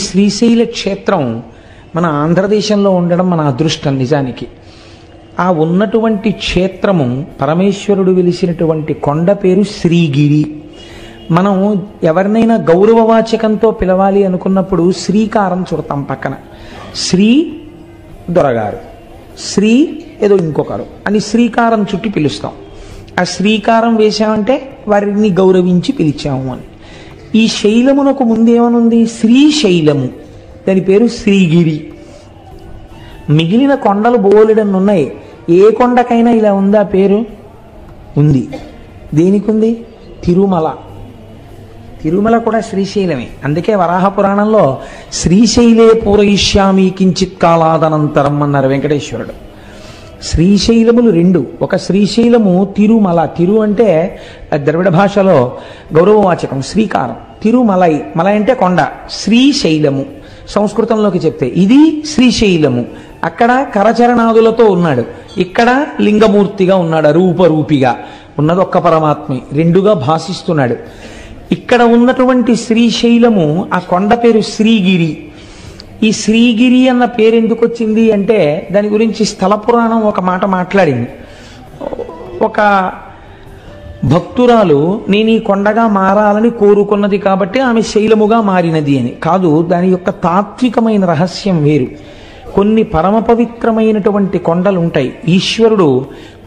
శ్రీశైల క్షేత్రం మన ఆంధ్రదేశంలో ఉండడం మన అదృష్టం నిజానికి. ఆ ఉన్నటువంటి క్షేత్రము పరమేశ్వరుడు వెలిసినటువంటి కొండ పేరు శ్రీగిరి. మనం ఎవరినైనా గౌరవవాచకంతో పిలవాలి అనుకున్నప్పుడు శ్రీకారం చుడతాం పక్కన. శ్రీ దొరగారు, శ్రీ ఏదో ఇంకొకరు అని శ్రీకారం చుట్టి పిలుస్తాం. ఆ శ్రీకారం వేశామంటే వారిని గౌరవించి పిలిచాము అని. ఈ శైలమునకు ముందేమనుంది? శ్రీశైలము, దాని పేరు శ్రీగిరి. మిగిలిన కొండలు బోలెడన్ని ఉన్నాయి. ఏ కొండకైనా ఇలా ఉందా పేరు? ఉంది. దేనికి ఉంది? తిరుమల. తిరుమల కూడా శ్రీశైలమే. అందుకే వరాహ పురాణంలో శ్రీశైలే పూరయిష్యామి కించిత్ కాలాదనంతరం అన్నారు వెంకటేశ్వరుడు. శ్రీశైలములు రెండు. ఒక శ్రీశైలము తిరుమల. తిరు అంటే ద్రవిడ భాషలో గౌరవవాచకం, శ్రీకారం. తిరుమలై, మలై అంటే కొండ. శ్రీశైలము సంస్కృతంలోకి చెప్తే ఇది శ్రీశైలము. అక్కడ కరచరణాదులతో ఉన్నాడు, ఇక్కడ లింగమూర్తిగా ఉన్నాడు, రూపరూపిగా ఉన్నది ఒక్క పరమాత్మే, రెండుగా భాషిస్తున్నాడు. ఇక్కడ ఉన్నటువంటి శ్రీశైలము, ఆ కొండ పేరు శ్రీగిరి. ఈ శ్రీగిరి అన్న పేరు ఎందుకు వచ్చింది అంటే దాని గురించి స్థల పురాణం ఒక మాట మాట్లాడింది. ఒక భక్తురాలు నేను ఈ కొండగా మారాలని కోరుకున్నది కాబట్టి ఆమె శైలముగా మారినది అని కాదు. దాని యొక్క తాత్వికమైన రహస్యం వేరు. కొన్ని పరమ పవిత్రమైనటువంటి కొండలు ఉంటాయి. ఈశ్వరుడు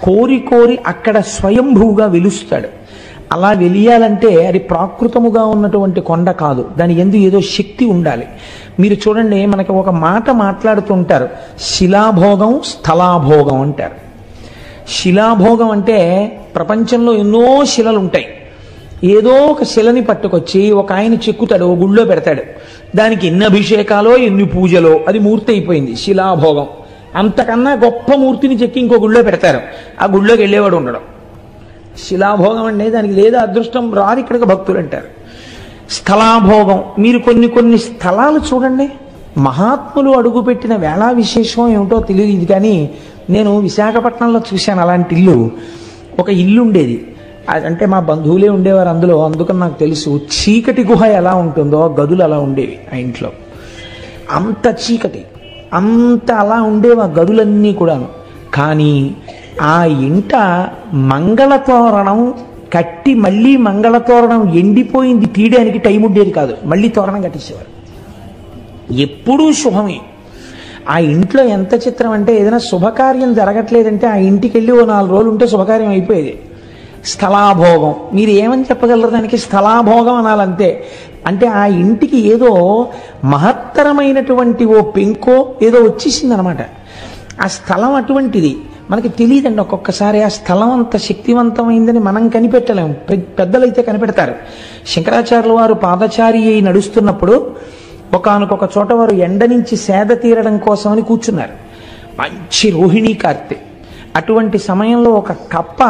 కోరి కోరి అక్కడ స్వయంభూగా వెలుస్తాడు. అలా వెలియాలంటే అది ప్రాకృతముగా ఉన్నటువంటి కొండ కాదు, దాని యందు ఏదో శక్తి ఉండాలి. మీరు చూడండి, మనకి ఒక మాట మాట్లాడుతుంటారు, శిలాభోగం స్థలాభోగం అంటారు. శిలాభోగం అంటే ప్రపంచంలో ఎన్నో శిలలు ఉంటాయి. ఏదో ఒక శిలని పట్టుకొచ్చి ఒక ఆయన చెక్కుతాడు, ఓ గుళ్ళో పెడతాడు. దానికి ఎన్ని అభిషేకాలో ఎన్ని పూజలో అది మూర్తి అయిపోయింది, శిలాభోగం. అంతకన్నా గొప్ప మూర్తిని చెక్కి ఇంకో గుళ్ళో పెడతారు, ఆ గుళ్ళోకి వెళ్ళేవాడు ఉండడం. శిలాభోగం అంటే దానికి లేదా అదృష్టం రారు ఇక్కడికి భక్తులు అంటారు. స్థలాభోగం, మీరు కొన్ని కొన్ని స్థలాలు చూడండి, మహాత్ములు అడుగుపెట్టిన వేళా విశేషం ఏమిటో తెలియదు కానీ నేను విశాఖపట్నంలో చూశాను అలాంటి ఇల్లు. ఒక ఇల్లు ఉండేది, అంటే మా బంధువులే ఉండేవారు అందులో, అందుకని నాకు తెలుసు. చీకటి గుహ ఎలా ఉంటుందో గదులు అలా ఉండేవి ఆ ఇంట్లో. అంత చీకటి, అంత అలా ఉండేవి ఆ గదులన్నీ కూడాను. కానీ ఆ ఇంట మంగళతోరణం కట్టి మళ్ళీ మంగళతోరణం ఎండిపోయింది తీయడానికి టైం ఉండేది కాదు, మళ్ళీ తోరణం కట్టించేవారు. ఎప్పుడూ శుభమే. ఆ ఇంట్లో ఎంత చిత్రం అంటే ఏదైనా శుభకార్యం జరగట్లేదంటే ఆ ఇంటికి వెళ్ళి ఓ 4 రోజులు ఉంటే శుభకార్యం అయిపోయేది. స్థలాభోగం, మీరు ఏమని చెప్పగలరు దానికి? స్థలాభోగం అనాలంతే. అంటే ఆ ఇంటికి ఏదో మహత్తరమైనటువంటి ఓ పెంకో ఏదో వచ్చేసింది అనమాట. ఆ స్థలం అటువంటిది. మనకి తెలియదండి ఒక్కొక్కసారి ఆ స్థలం అంత శక్తివంతమైందని మనం కనిపెట్టలేము, పెద్దలైతే కనిపెడతారు. శంకరాచార్యుల వారు పాదచారి అయి నడుస్తున్నప్పుడు ఒకానొక చోట వారు ఎండ నుంచి సేద తీరడం కోసమని కూర్చున్నారు. మంచి రోహిణీ కార్తె. అటువంటి సమయంలో ఒక కప్ప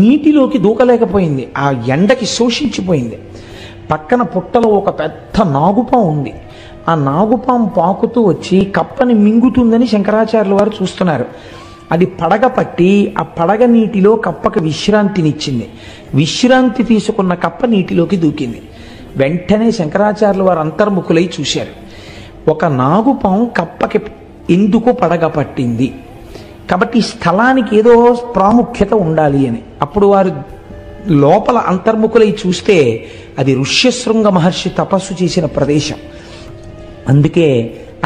నీటిలోకి దూకలేకపోయింది, ఆ ఎండకి శోషించిపోయింది. పక్కన పుట్టలో ఒక పెద్ద నాగుపాం ఉంది. ఆ నాగుపాం పాకుతూ వచ్చి కప్పని మింగుతుందని శంకరాచార్యుల వారు చూస్తున్నారు. అది పడగ పట్టి ఆ పడగ నీటిలో కప్పకి విశ్రాంతినిచ్చింది. విశ్రాంతి తీసుకున్న కప్ప నీటిలోకి దూకింది. వెంటనే శంకరాచార్యుల వారు అంతర్ముఖులై చూశారు. ఒక నాగుపాం కప్పకి ఎందుకు పడగ పట్టింది కాబట్టి స్థలానికి ఏదో ప్రాముఖ్యత ఉండాలి అని. అప్పుడు వారు లోపల అంతర్ముఖులై చూస్తే అది ఋష్యశృంగ మహర్షి తపస్సు చేసిన ప్రదేశం. అందుకే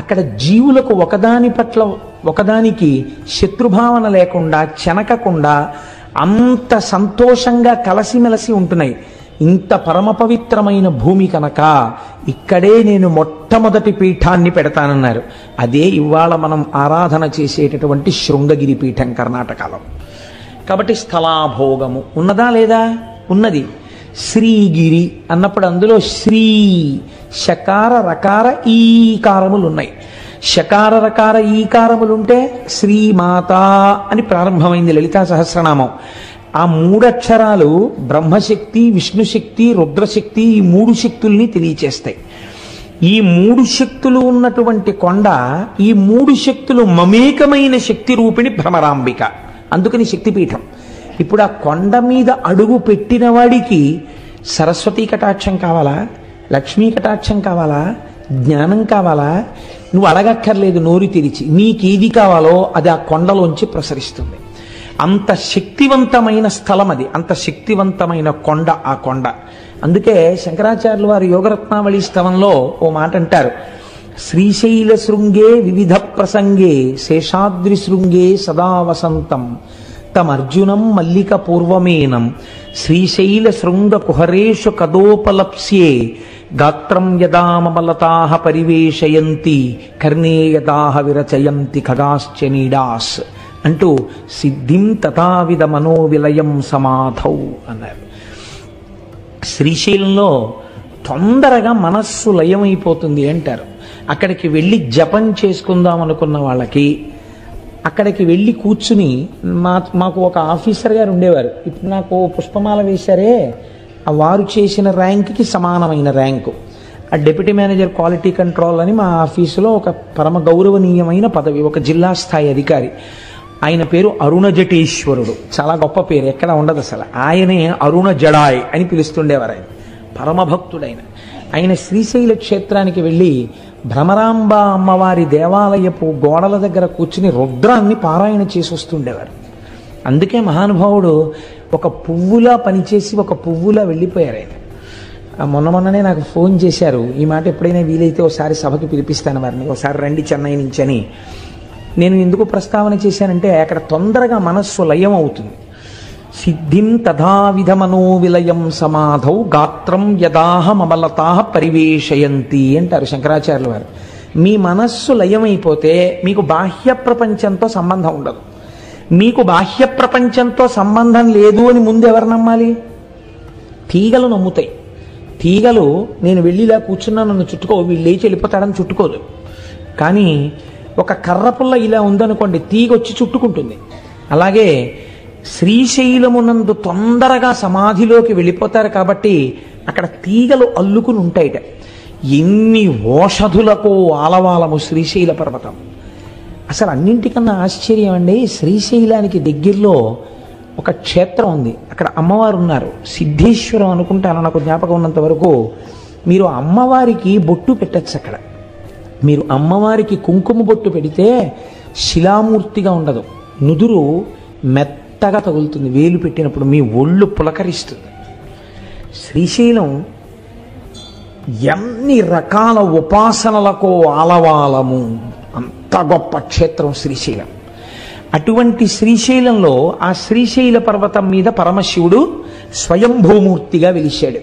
అక్కడ జీవులకు ఒకదాని పట్ల ఒకదానికి శత్రుభావన లేకుండా చెనకకుండా అంత సంతోషంగా కలసిమెలసి ఉంటున్నాయి. ఇంత పరమ పవిత్రమైన భూమి కనుక ఇక్కడే నేను మొట్టమొదటి పీఠాన్ని పెడతానన్నారు. అదే ఇవాళ మనం ఆరాధన చేసేటటువంటి శృంగగిరి పీఠం కర్ణాటకలో. కాబట్టి స్థలాభోగము ఉన్నదా లేదా? ఉన్నది. శ్రీగిరి అన్నప్పుడు అందులో శ్రీ శకార రకార ఈకారములు ఉన్నాయి. శకార రకార ఈకారములుంటే శ్రీమాత అని ప్రారంభమైంది లలితా సహస్రనామం. ఆ 3 అక్షరాలు బ్రహ్మశక్తి, విష్ణుశక్తి, రుద్రశక్తి, ఈ 3 శక్తుల్ని తెలియచేస్తాయి. ఈ 3 శక్తులు ఉన్నటువంటి కొండ, ఈ 3 శక్తులు మమేకమైన శక్తి రూపిణి భ్రమరాంబిక, అందుకని శక్తిపీఠం. ఇప్పుడు ఆ కొండ మీద అడుగు పెట్టిన వాడికి సరస్వతీ కటాక్షం కావాలా, లక్ష్మీ కటాక్షం కావాలా, జ్ఞానం కావాలా? నువ్వు అడగక్కర్లేదు, నోరు తెరిచి నీకేది కావాలో అది ఆ కొండలోంచి ప్రసరిస్తుంది. అంత శక్తివంతమైన స్థలం అది, అంత శక్తివంతమైన కొండ ఆ కొండ. అందుకే శంకరాచార్యులు వారు యోగరత్నావళి స్తవంలో ఓ మాట అంటారు, శ్రీశైల శృంగే వివిధ ప్రసంగే శేషాద్రి శృంగే సదా వసంతం తమర్జునం మల్లిక పూర్వమేనం శ్రీశైల శృంగ కుహరేషు కదోపలప్స్యే గాత్రం యదామలతాః పరివేశయంతి కర్ణే యదాః విరచయంతి ఖగాశ్చ నీడాస్ అంటూ సిద్ధిం తథావిధ మనోవిలయం సమాధౌ అన్నారు. శ్రీశైలంలో తొందరగా మనస్సు లయమైపోతుంది అంటారు. అక్కడికి వెళ్ళి జపం చేసుకుందాం అనుకున్న వాళ్ళకి అక్కడికి వెళ్ళి కూర్చుని మాకు ఒక ఆఫీసర్ గారు ఉండేవారు. ఇప్పుడు నాకు పుష్పమాల వేశారే, ఆ వారు చేసిన ర్యాంక్కి సమానమైన ర్యాంకు, ఆ డిప్యూటీ మేనేజర్ క్వాలిటీ కంట్రోల్ అని మా ఆఫీసులో ఒక పరమ గౌరవనీయమైన పదవి, ఒక జిల్లా స్థాయి అధికారి. ఆయన పేరు అరుణ జటేశ్వరుడు, చాలా గొప్ప పేరు, ఎక్కడ ఉండదు అసలు. ఆయనే అరుణ జడాయ్ అని పిలుస్తుండేవారు. ఆయన పరమభక్తుడైన ఆయన శ్రీశైల క్షేత్రానికి వెళ్ళి భ్రమరాంబ అమ్మవారి దేవాలయపు గోడల దగ్గర కూర్చుని రుద్రాన్ని పారాయణ చేసి వస్తుండేవారు. అందుకే మహానుభావుడు ఒక పువ్వులా పనిచేసి ఒక పువ్వులా వెళ్ళిపోయారు ఆయన. మొన్ననే నాకు ఫోన్ చేశారు, ఈ మాట ఎప్పుడైనా వీలైతే ఒకసారి సభకి పిలిపిస్తాను వారిని, ఒకసారి రండి చెన్నై నుంచి అని. నేను ఎందుకు ప్రస్తావన చేశానంటే అక్కడ తొందరగా మనస్సు లయం అవుతుంది. సిద్ధిం తథావిధ మనోవిలయం సమాధౌ గాత్రం యదాహమలతాః పరివేశయంతి అంటారు శంకరాచార్యుల వారు. మీ మనస్సు లయమైపోతే మీకు బాహ్య ప్రపంచంతో సంబంధం ఉండదు. మీకు బాహ్య ప్రపంచంతో సంబంధం లేదు అని ముందు ఎవరు నమ్మాలి? తీగలు నమ్ముతాయి. తీగలు నేను వెళ్ళిలా కూర్చున్నా నన్ను చుట్టుకో, వీళ్ళు లేచి వెళ్ళిపోతాడని చుట్టుకోదు. కానీ ఒక కర్రపుల్ల ఇలా ఉందనుకోండి, తీగ వచ్చి చుట్టుకుంటుంది. అలాగే శ్రీశైలమునందు తొందరగా సమాధిలోకి వెళ్ళిపోతారు కాబట్టి అక్కడ తీగలు అల్లుకుని ఉంటాయిట. ఎన్ని ఓషధులకు ఆలవాలము శ్రీశైల పర్వతం. అసలు అన్నింటికన్నా ఆశ్చర్యం అండి, శ్రీశైలానికి దగ్గరలో ఒక క్షేత్రం ఉంది, అక్కడ అమ్మవారు ఉన్నారు, సిద్ధేశ్వరం అనుకుంటాను నాకు జ్ఞాపకం ఉన్నంత వరకు. మీరు అమ్మవారికి బొట్టు పెట్టచ్చు. అక్కడ మీరు అమ్మవారికి కుంకుమ బొట్టు పెడితే శిలామూర్తిగా ఉండదు, నుదురు మెత్తగా తగులుతుంది, వేలు పెట్టినప్పుడు మీ ఒళ్ళు పులకరిస్తుంది. శ్రీశైలం ఎన్ని రకాల ఉపాసనలకో ఆలవాలము, అంత గొప్ప క్షేత్రం శ్రీశైలం. అటువంటి శ్రీశైలంలో ఆ శ్రీశైల పర్వతం మీద పరమశివుడు స్వయంభూమూర్తిగా వెలిశాడు.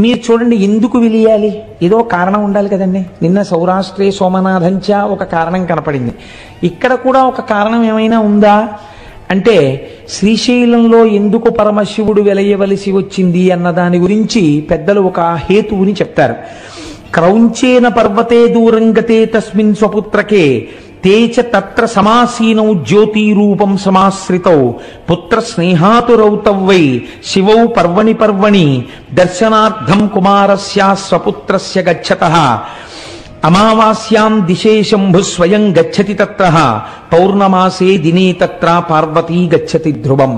మీరు చూడండి, ఎందుకు వెలియాలి? ఏదో కారణం ఉండాలి కదండి. నిన్న సౌరాష్ట్రే సోమనాథంచ ఒక కారణం కనపడింది, ఇక్కడ కూడా ఒక కారణం ఏమైనా ఉందా అంటే శ్రీశైలంలో ఎందుకు పరమశివుడు వెలయవలసి వచ్చింది అన్న దాని గురించి పెద్దలు ఒక హేతువుని చెప్తారు. క్రౌంచేన పర్వతే దూరంగతే తస్మిన్ స్వపుత్రకే తేచ తత్ర సమాసీనౌ జ్యోతిరూపం సమాశ్రితౌ పుత్ర స్నేహాతురౌ తవ్వై శివౌ పర్వణి పర్వణి దర్శనార్థం కుమారస్య స్వపుత్రస్య గచ్చతః అమావాస్యాం దిశే శంభు స్వయం గచ్చతి తత్ర పౌర్ణమాసే దినే తత్ర పార్వతీ గచ్చతి ధ్రువం.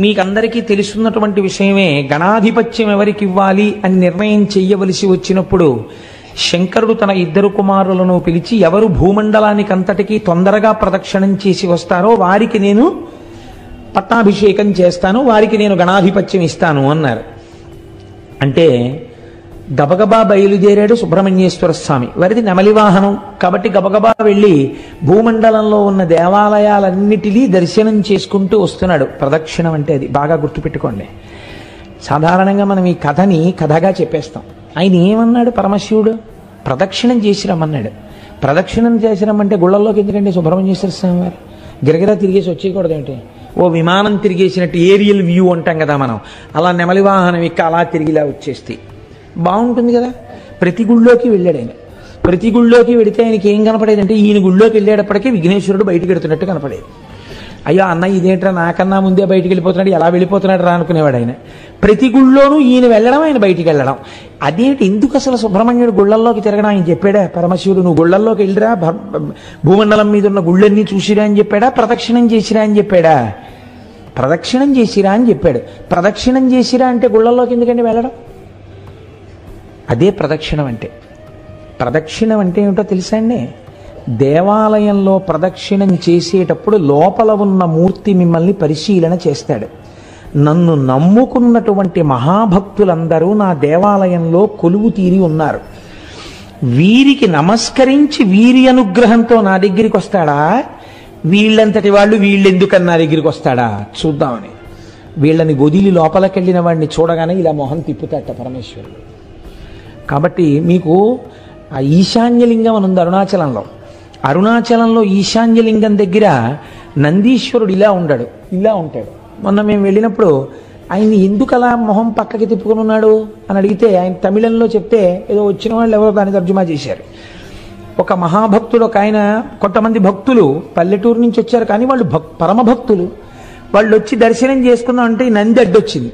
మీకందరికీ తెలుసున్నటువంటి విషయమే, గణాధిపత్యం ఎవరికి ఇవ్వాలి అని నిర్ణయం చెయ్యవలసి వచ్చినప్పుడు శంకరుడు తన ఇద్దరు కుమారులను పిలిచి ఎవరు భూమండలానికి అంతటికీ తొందరగా ప్రదక్షిణం చేసి వస్తారో వారికి నేను పట్టాభిషేకం చేస్తాను, వారికి నేను గణాధిపత్యం ఇస్తాను అన్నారు. అంటే గబగబా బయలుదేరాడు సుబ్రహ్మణ్యేశ్వర స్వామి. వారిది నెమలి వాహనం కాబట్టి గబగబా వెళ్ళి భూమండలంలో ఉన్న దేవాలయాలన్నిటినీ దర్శనం చేసుకుంటూ వస్తున్నాడు. ప్రదక్షిణం అంటే అది బాగా గుర్తుపెట్టుకోండి. సాధారణంగా మనం ఈ కథని కథగా చెప్పేస్తాం. ఆయన ఏమన్నాడు పరమశివుడు? ప్రదక్షిణం చేసిరమ్మన్నాడు. ప్రదక్షిణం చేసిరమ్మంటే గుళ్ళల్లోకి ఎందుకంటే సుబ్రహ్మణ్యేశ్వర స్వామి వారు గిరగిరా తిరిగేసి వచ్చేయకూడదు ఏంటి? ఓ విమానం తిరిగేసినట్టు ఏరియల్ వ్యూ అంటాం కదా మనం, అలా నెమలి వాహనం ఎక్క అలా తిరిగిలా వచ్చేస్తే బాగుంటుంది కదా. ప్రతి గుళ్ళోకి వెళ్ళాడు ఆయన. ప్రతి గుళ్ళోకి వెడితే ఆయనకి ఏం కనపడేదంటే ఈయన గుళ్ళోకి వెళ్ళేటప్పటికీ విఘ్నేశ్వరుడు బయటికి వెడుతున్నట్టు కనపడేది. అయ్యో అన్న ఇదేంట్రా, నాకన్నా ముందే బయటికి వెళ్ళిపోతున్నాడు, ఎలా వెళ్ళిపోతున్నాడు రా అనుకునేవాడు ఆయన. ప్రతి గుళ్ళోనూ ఈయన వెళ్ళడం, ఆయన బయటికి వెళ్ళడం. అదేంటి, ఎందుకు అసలు సుబ్రహ్మణ్యుడు గుళ్ళల్లోకి తిరగడం? ఆయన చెప్పాడా పరమశివుడు నువ్వు గుళ్ళల్లోకి వెళ్ళిరా, భూమండలం మీద ఉన్న గుళ్ళన్నీ చూసిరా అని చెప్పాడా? ప్రదక్షిణం చేసిరా అని చెప్పాడా? ప్రదక్షిణం చేసిరా అని చెప్పాడు. ప్రదక్షిణం చేసిరా అంటే గుళ్ళల్లోకి ఎందుకండి వెళ్ళడం? అదే ప్రదక్షిణం అంటే. ప్రదక్షిణం అంటే ఏమిటో తెలుసా అండి? దేవాలయంలో ప్రదక్షిణం చేసేటప్పుడు లోపల ఉన్న మూర్తి మిమ్మల్ని పరిశీలన చేస్తాడు. నన్ను నమ్ముకున్నటువంటి మహాభక్తులందరూ నా దేవాలయంలో కొలువు తీరి ఉన్నారు, వీరికి నమస్కరించి వీరి అనుగ్రహంతో నా దగ్గరికి వస్తాడా, వీళ్ళంతటి వాళ్ళు వీళ్ళెందుకని నా దగ్గరికి వస్తాడా చూద్దామని వీళ్ళని వదిలి లోపలికెళ్ళిన వాడిని చూడగానే ఇలా మొహం తిప్పుతాట పరమేశ్వరుడు. కాబట్టి మీకు ఆ ఈశాన్యలింగం అని ఉంది అరుణాచలంలో. అరుణాచలంలో ఈశాన్యలింగం దగ్గర నందీశ్వరుడు ఇలా ఉంటాడు. మొన్న మేము వెళ్ళినప్పుడు ఆయన ఎందుకు అలా మొహం పక్కకి తిప్పుకొని ఉన్నాడు అని అడిగితే ఆయన తమిళంలో చెప్తే ఏదో వచ్చిన వాళ్ళు ఎవరో దాన్ని తర్జుమా చేశారు. ఒక మహాభక్తుడు, ఒక ఆయన, కొంతమంది భక్తులు పల్లెటూరు నుంచి వచ్చారు కానీ వాళ్ళు పరమభక్తులు. వాళ్ళు వచ్చి దర్శనం చేసుకుందాం అంటే నంది అడ్డొచ్చింది.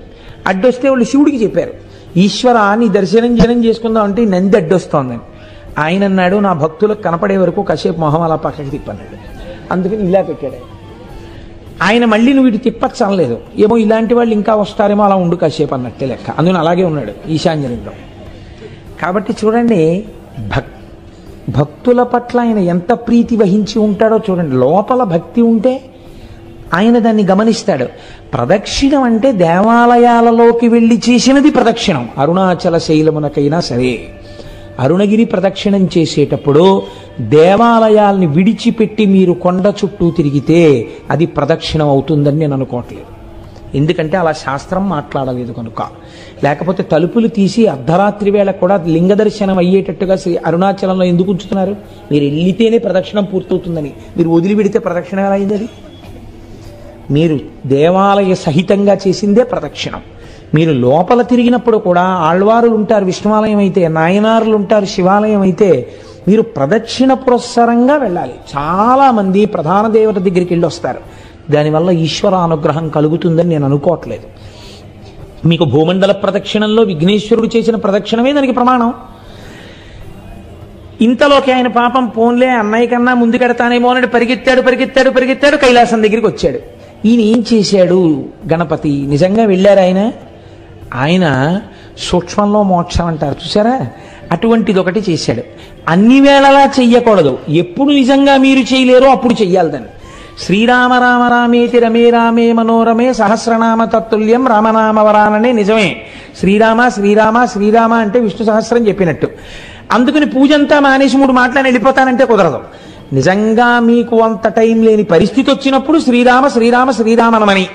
అడ్డొస్తే వాళ్ళు శివుడికి చెప్పారు, ఈశ్వర నీ దర్శనం చేసుకుందాం అంటే నంది అడ్డొస్తోందని. ఆయన అన్నాడు, నా భక్తులకు కనపడే వరకు కాసేపు మొహం అలా పక్కకి తిప్పన్నాడు. అందుకని ఇలా పెట్టాడు ఆయన. మళ్ళీ నువ్వు ఇటు తిప్పచ్చు అనలేదు, ఏమో ఇలాంటి వాళ్ళు ఇంకా వస్తారేమో అలా ఉండు కాసేపు అన్నట్టే లెక్క. అందుకని అలాగే ఉన్నాడు ఈశాన్యలింగం. కాబట్టి చూడండి, భక్తుల పట్ల ఆయన ఎంత ప్రీతి వహించి ఉంటాడో చూడండి. లోపల భక్తి ఉంటే ఆయన దాన్ని గమనిస్తాడు. ప్రదక్షిణం అంటే దేవాలయాలలోకి వెళ్ళి చేసినది ప్రదక్షిణం. అరుణాచల శైలమునకైనా సరే అరుణగిరి ప్రదక్షిణం చేసేటప్పుడు దేవాలయాల్ని విడిచిపెట్టి మీరు కొండ చుట్టూ తిరిగితే అది ప్రదక్షిణం అవుతుందని నేను అనుకోవట్లేదు. ఎందుకంటే అలా శాస్త్రం మాట్లాడలేదు కనుక. లేకపోతే తలుపులు తీసి అర్ధరాత్రి వేళ కూడా లింగ దర్శనం అయ్యేటట్టుగా శ్రీ అరుణాచలంలో ఎందుకు ఉంచుతున్నారు? మీరు వెళ్ళితేనే ప్రదక్షిణం పూర్తవుతుందని. మీరు వదిలిపెడితే ప్రదక్షిణం ఎలా అయింది? అది మీరు దేవాలయ సహితంగా చేసిందే ప్రదక్షిణం. మీరు లోపల తిరిగినప్పుడు కూడా ఆళ్వారులు ఉంటారు విష్ణువాలయం అయితే, నాయనారులు ఉంటారు శివాలయం అయితే, మీరు ప్రదక్షిణ పురస్సరంగా వెళ్ళాలి. చాలామంది ప్రధాన దేవత దగ్గరికి వెళ్ళి వస్తారు, దానివల్ల ఈశ్వర అనుగ్రహం కలుగుతుందని నేను అనుకోవట్లేదు. మీకు భూమండల ప్రదక్షిణంలో విఘ్నేశ్వరుడు చేసిన ప్రదక్షిణమే దానికి ప్రమాణం. ఇంతలోకి ఆయన పాపం పోన్లే అన్నయ్య కన్నా ముందుకెడతానేమో అని పరిగెత్తాడు కైలాసం దగ్గరికి వచ్చాడు. ఈయన ఏం చేశాడు? గణపతి నిజంగా వెళ్ళారు ఆయన సూక్ష్మంలో మోక్షం అంటారు చూసారా, అటువంటిది ఒకటి చేశాడు. అన్ని వేళలా చెయ్యకూడదు, ఎప్పుడు నిజంగా మీరు చేయలేరో అప్పుడు చెయ్యాలి దాన్ని. శ్రీరామ రామ రామేతి రమే రామే మనోరమే సహస్రనామ తత్తుల్యం రామనామవరాననే నిజమే. శ్రీరామ శ్రీరామ శ్రీరామ అంటే విష్ణు సహస్రం చెప్పినట్టు. అందుకని పూజంతా మానేసి 3 మాటలని వెళ్ళిపోతానంటే కుదరదు. నిజంగా మీకు అంత టైం లేని పరిస్థితి వచ్చినప్పుడు శ్రీరామ శ్రీరామ శ్రీరామనమని.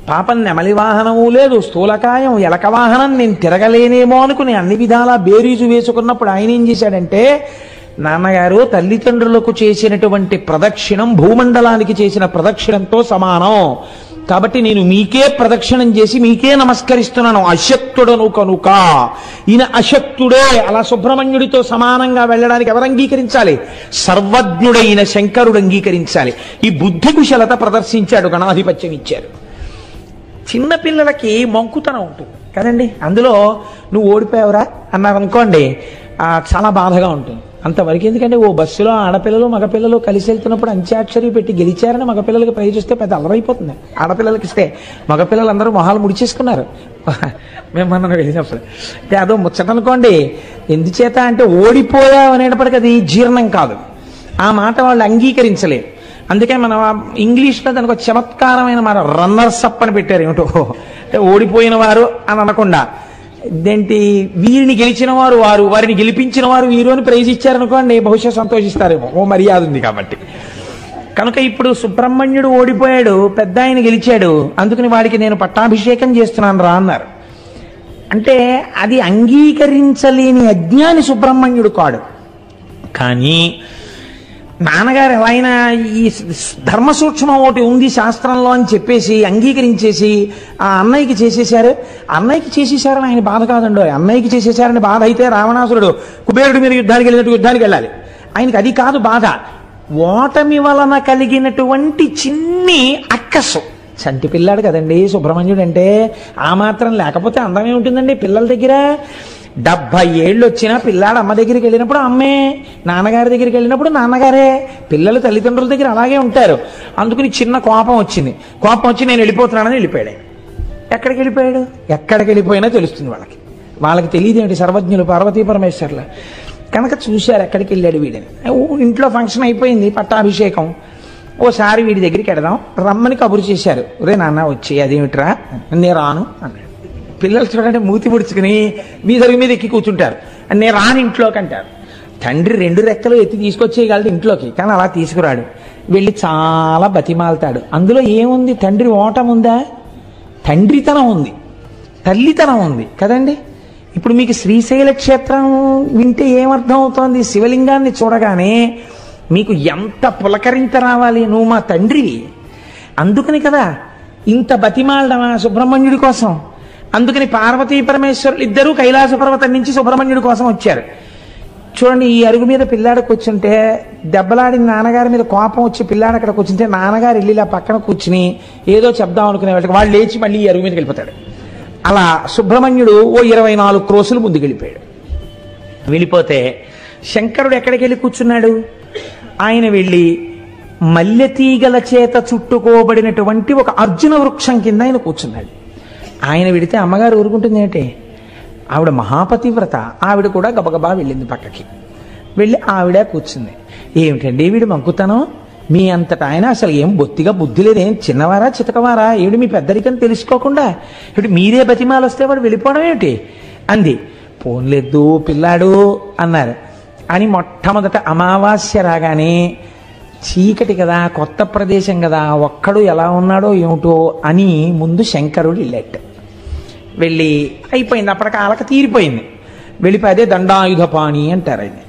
పాపం నెమలి వాహనము లేదు, స్థూలకాయం ఎలక వాహనం, నేను తిరగలేనేమో అనుకుని అన్ని విధాలా బేరీజు వేసుకున్నప్పుడు ఆయన ఏం చేశాడంటే, నాన్నగారు తల్లిదండ్రులకు చేసినటువంటి ప్రదక్షిణం భూమండలానికి చేసిన ప్రదక్షిణంతో సమానం, కాబట్టి నేను మీకే ప్రదక్షిణం చేసి మీకే నమస్కరిస్తున్నాను, అశక్తుడను కనుక. ఈయన అశక్తుడే, అలా సుబ్రహ్మణ్యుడితో సమానంగా వెళ్ళడానికి ఎవరు అంగీకరించాలి? సర్వజ్ఞుడైన శంకరుడు అంగీకరించాలి. ఈ బుద్ధి కుశలత ప్రదర్శించాడు, గణాధిపత్యం ఇచ్చారు. చిన్నపిల్లలకి మంకుతనం ఉంటుంది కదండి, అందులో నువ్వు ఓడిపోయావురా అన్నారనుకోండి చాలా బాధగా ఉంటుంది. అంతవరకు ఎందుకంటే ఓ బస్సులో ఆడపిల్లలు మగపిల్లలు కలిసి వెళ్తున్నప్పుడు అంత్యాక్షరి పెట్టి గెలిచారని మగపిల్లలకి ప్రైజ్ ఇస్తే పెద్ద అలరైపోతుంది. ఆడపిల్లలకి ఇస్తే మగపిల్లలందరూ మొహాలు ముడిచేసుకున్నారు మేము మనం వెళ్ళినప్పుడు. అంటే అదో ముచ్చట అనుకోండి. ఎందుచేత అంటే ఓడిపోయావు అనేటప్పటికీ అది జీర్ణం కాదు, ఆ మాట వాళ్ళు అంగీకరించలేరు. అందుకే మనం ఇంగ్లీష్లో దానికి ఒక చమత్కారమైన మాట రన్నర్స్ అప్ అని పెట్టారు. ఏమిటో అంటే ఓడిపోయిన వారు అని అనకుండా ఇదేంటి, వీరిని గెలిచిన వారు వారు, వారిని గెలిపించిన వారు వీరు అని ప్రైజ్ ఇచ్చారనుకోండి బహుశా సంతోషిస్తారేమో, ఓ మర్యాద ఉంది కాబట్టి. కనుక ఇప్పుడు సుబ్రహ్మణ్యుడు ఓడిపోయాడు, పెద్ద ఆయన గెలిచాడు, అందుకని వాడికి నేను పట్టాభిషేకం చేస్తున్నాను రా అన్నారు. అంటే అది అంగీకరించలేని అజ్ఞాని సుబ్రహ్మణ్యుడు కాడు. కానీ నాన్నగారు ఎలా అయినా ఈ ధర్మ సూక్ష్మం ఒకటి ఉంది శాస్త్రంలో అని చెప్పేసి అంగీకరించేసి ఆ అన్నయ్యకి చేసేశారు. అన్నయ్యకి చేసేశారని ఆయన బాధ కాదండో, అన్నయ్యకి చేసేశారని బాధ అయితే రావణాసురుడు కుబేరుడి మీద యుద్ధానికి వెళ్ళినట్టు యుద్ధానికి వెళ్ళాలి. ఆయనకి అది కాదు బాధ, ఓటమి వలన కలిగినటువంటి చిన్ని అక్కసు. చంటి పిల్లాడు కదండి సుబ్రహ్మణ్యుడు అంటే, ఆ మాత్రం లేకపోతే అందమే ఉంటుందండి పిల్లల దగ్గర. 70 ఏళ్ళు వచ్చినా పిల్లాడు అమ్మ దగ్గరికి వెళ్ళినప్పుడు అమ్మే, నాన్నగారి దగ్గరికి వెళ్ళినప్పుడు నాన్నగారే. పిల్లలు తల్లిదండ్రుల దగ్గర అలాగే ఉంటారు. అందుకని చిన్న కోపం వచ్చి నేను వెళ్ళిపోతున్నానని వెళ్ళిపోయాడు. ఎక్కడికి వెళ్ళిపోయాడు? ఎక్కడికి వెళ్ళిపోయినా తెలుస్తుంది వాళ్ళకి తెలియదు ఏమిటి, సర్వజ్ఞులు పార్వతీ పరమేశ్వర్ల. కనుక చూశారు ఎక్కడికి వెళ్ళాడు వీడని. ఇంట్లో ఫంక్షన్ అయిపోయింది, పట్టాభిషేకం. ఓసారి వీడి దగ్గరికి వెడదాం రమ్మని కబురు చేశారు. రే నాన్న వచ్చి, అదేమిట్రా, నేను రాను అన్నాడు. పిల్లలు చూడండి మూతి పుడుచుకుని మీద ఎక్కి కూర్చుంటారు. నేను రాను ఇంట్లోకి అంటారు. తండ్రి 2 రెక్కలు ఎత్తి తీసుకొచ్చేయగలడు ఇంట్లోకి, కానీ అలా తీసుకురాడు. వెళ్ళి చాలా బతిమాలతాడు. అందులో ఏముంది? తండ్రి ఓటం ఉందా? తండ్రితనం ఉంది, తల్లితనం ఉంది కదండి. ఇప్పుడు మీకు శ్రీశైల క్షేత్రం వింటే ఏమర్థం అవుతోంది? శివలింగాన్ని చూడగానే మీకు ఎంత పులకరింత రావాలి, నువ్వు మా తండ్రివి. అందుకని కదా ఇంత బతిమాలడమా సుబ్రహ్మణ్యుడి కోసం. అందుకని పార్వతీ పరమేశ్వరులు ఇద్దరూ కైలాస పర్వతం నుంచి సుబ్రహ్మణ్యుడి కోసం వచ్చారు. చూడండి, ఈ అరుగు మీద పిల్లాడు కూర్చుంటే దెబ్బలాడిన నాన్నగారి మీద కోపం వచ్చి పిల్లాడు అక్కడ కూర్చుంటే నాన్నగారు వెళ్ళి ఇలా పక్కన కూర్చుని ఏదో చెప్దాం అనుకునే వాళ్ళకి వాళ్ళు లేచి మళ్ళీ ఈ అరుగు మీదకి వెళ్ళిపోతాడు. అలా సుబ్రహ్మణ్యుడు ఓ 24 క్రోసులు ముందుకు వెళ్ళిపోయాడు. వెళ్ళిపోతే శంకరుడు ఎక్కడికి వెళ్ళి కూర్చున్నాడు? ఆయన వెళ్ళి మల్లెతీగల చేత చుట్టుకోబడినటువంటి ఒక అర్జున వృక్షం కింద ఆయన కూర్చున్నాడు. ఆయన వెడితే అమ్మగారు ఊరుకుంటుంది ఏంటి? ఆవిడ మహాపతివ్రత. ఆవిడ కూడా గబగబా వెళ్ళింది పక్కకి. వెళ్ళి ఆవిడ కూర్చుంది. ఏమిటండి వీడు మంకుతనం? మీ అంతటా ఆయన అసలు ఏం బొత్తిగా బుద్ధి లేదు, ఏం చిన్నవారా చితకవారా? ఏమిటి మీ పెద్దరికని తెలుసుకోకుండా ఏమిటి మీరే బతిమాలు వస్తే వాడు వెళ్ళిపోవడం ఏమిటి అంది. పోన్లేదు పిల్లాడు అన్నారు. అని మొట్టమొదట అమావాస్య రాగానే చీకటి కదా, కొత్త ప్రదేశం కదా, ఒక్కడు ఎలా ఉన్నాడో ఏమిటో అని ముందు శంకరుడు వెళ్ళాడు. వెళ్ళి అయిపోయింది, అప్పటికి ఆలక తీరిపోయింది. వెళ్ళిపోయి అదే దండాయుధపాణి అంటారు. ఆయన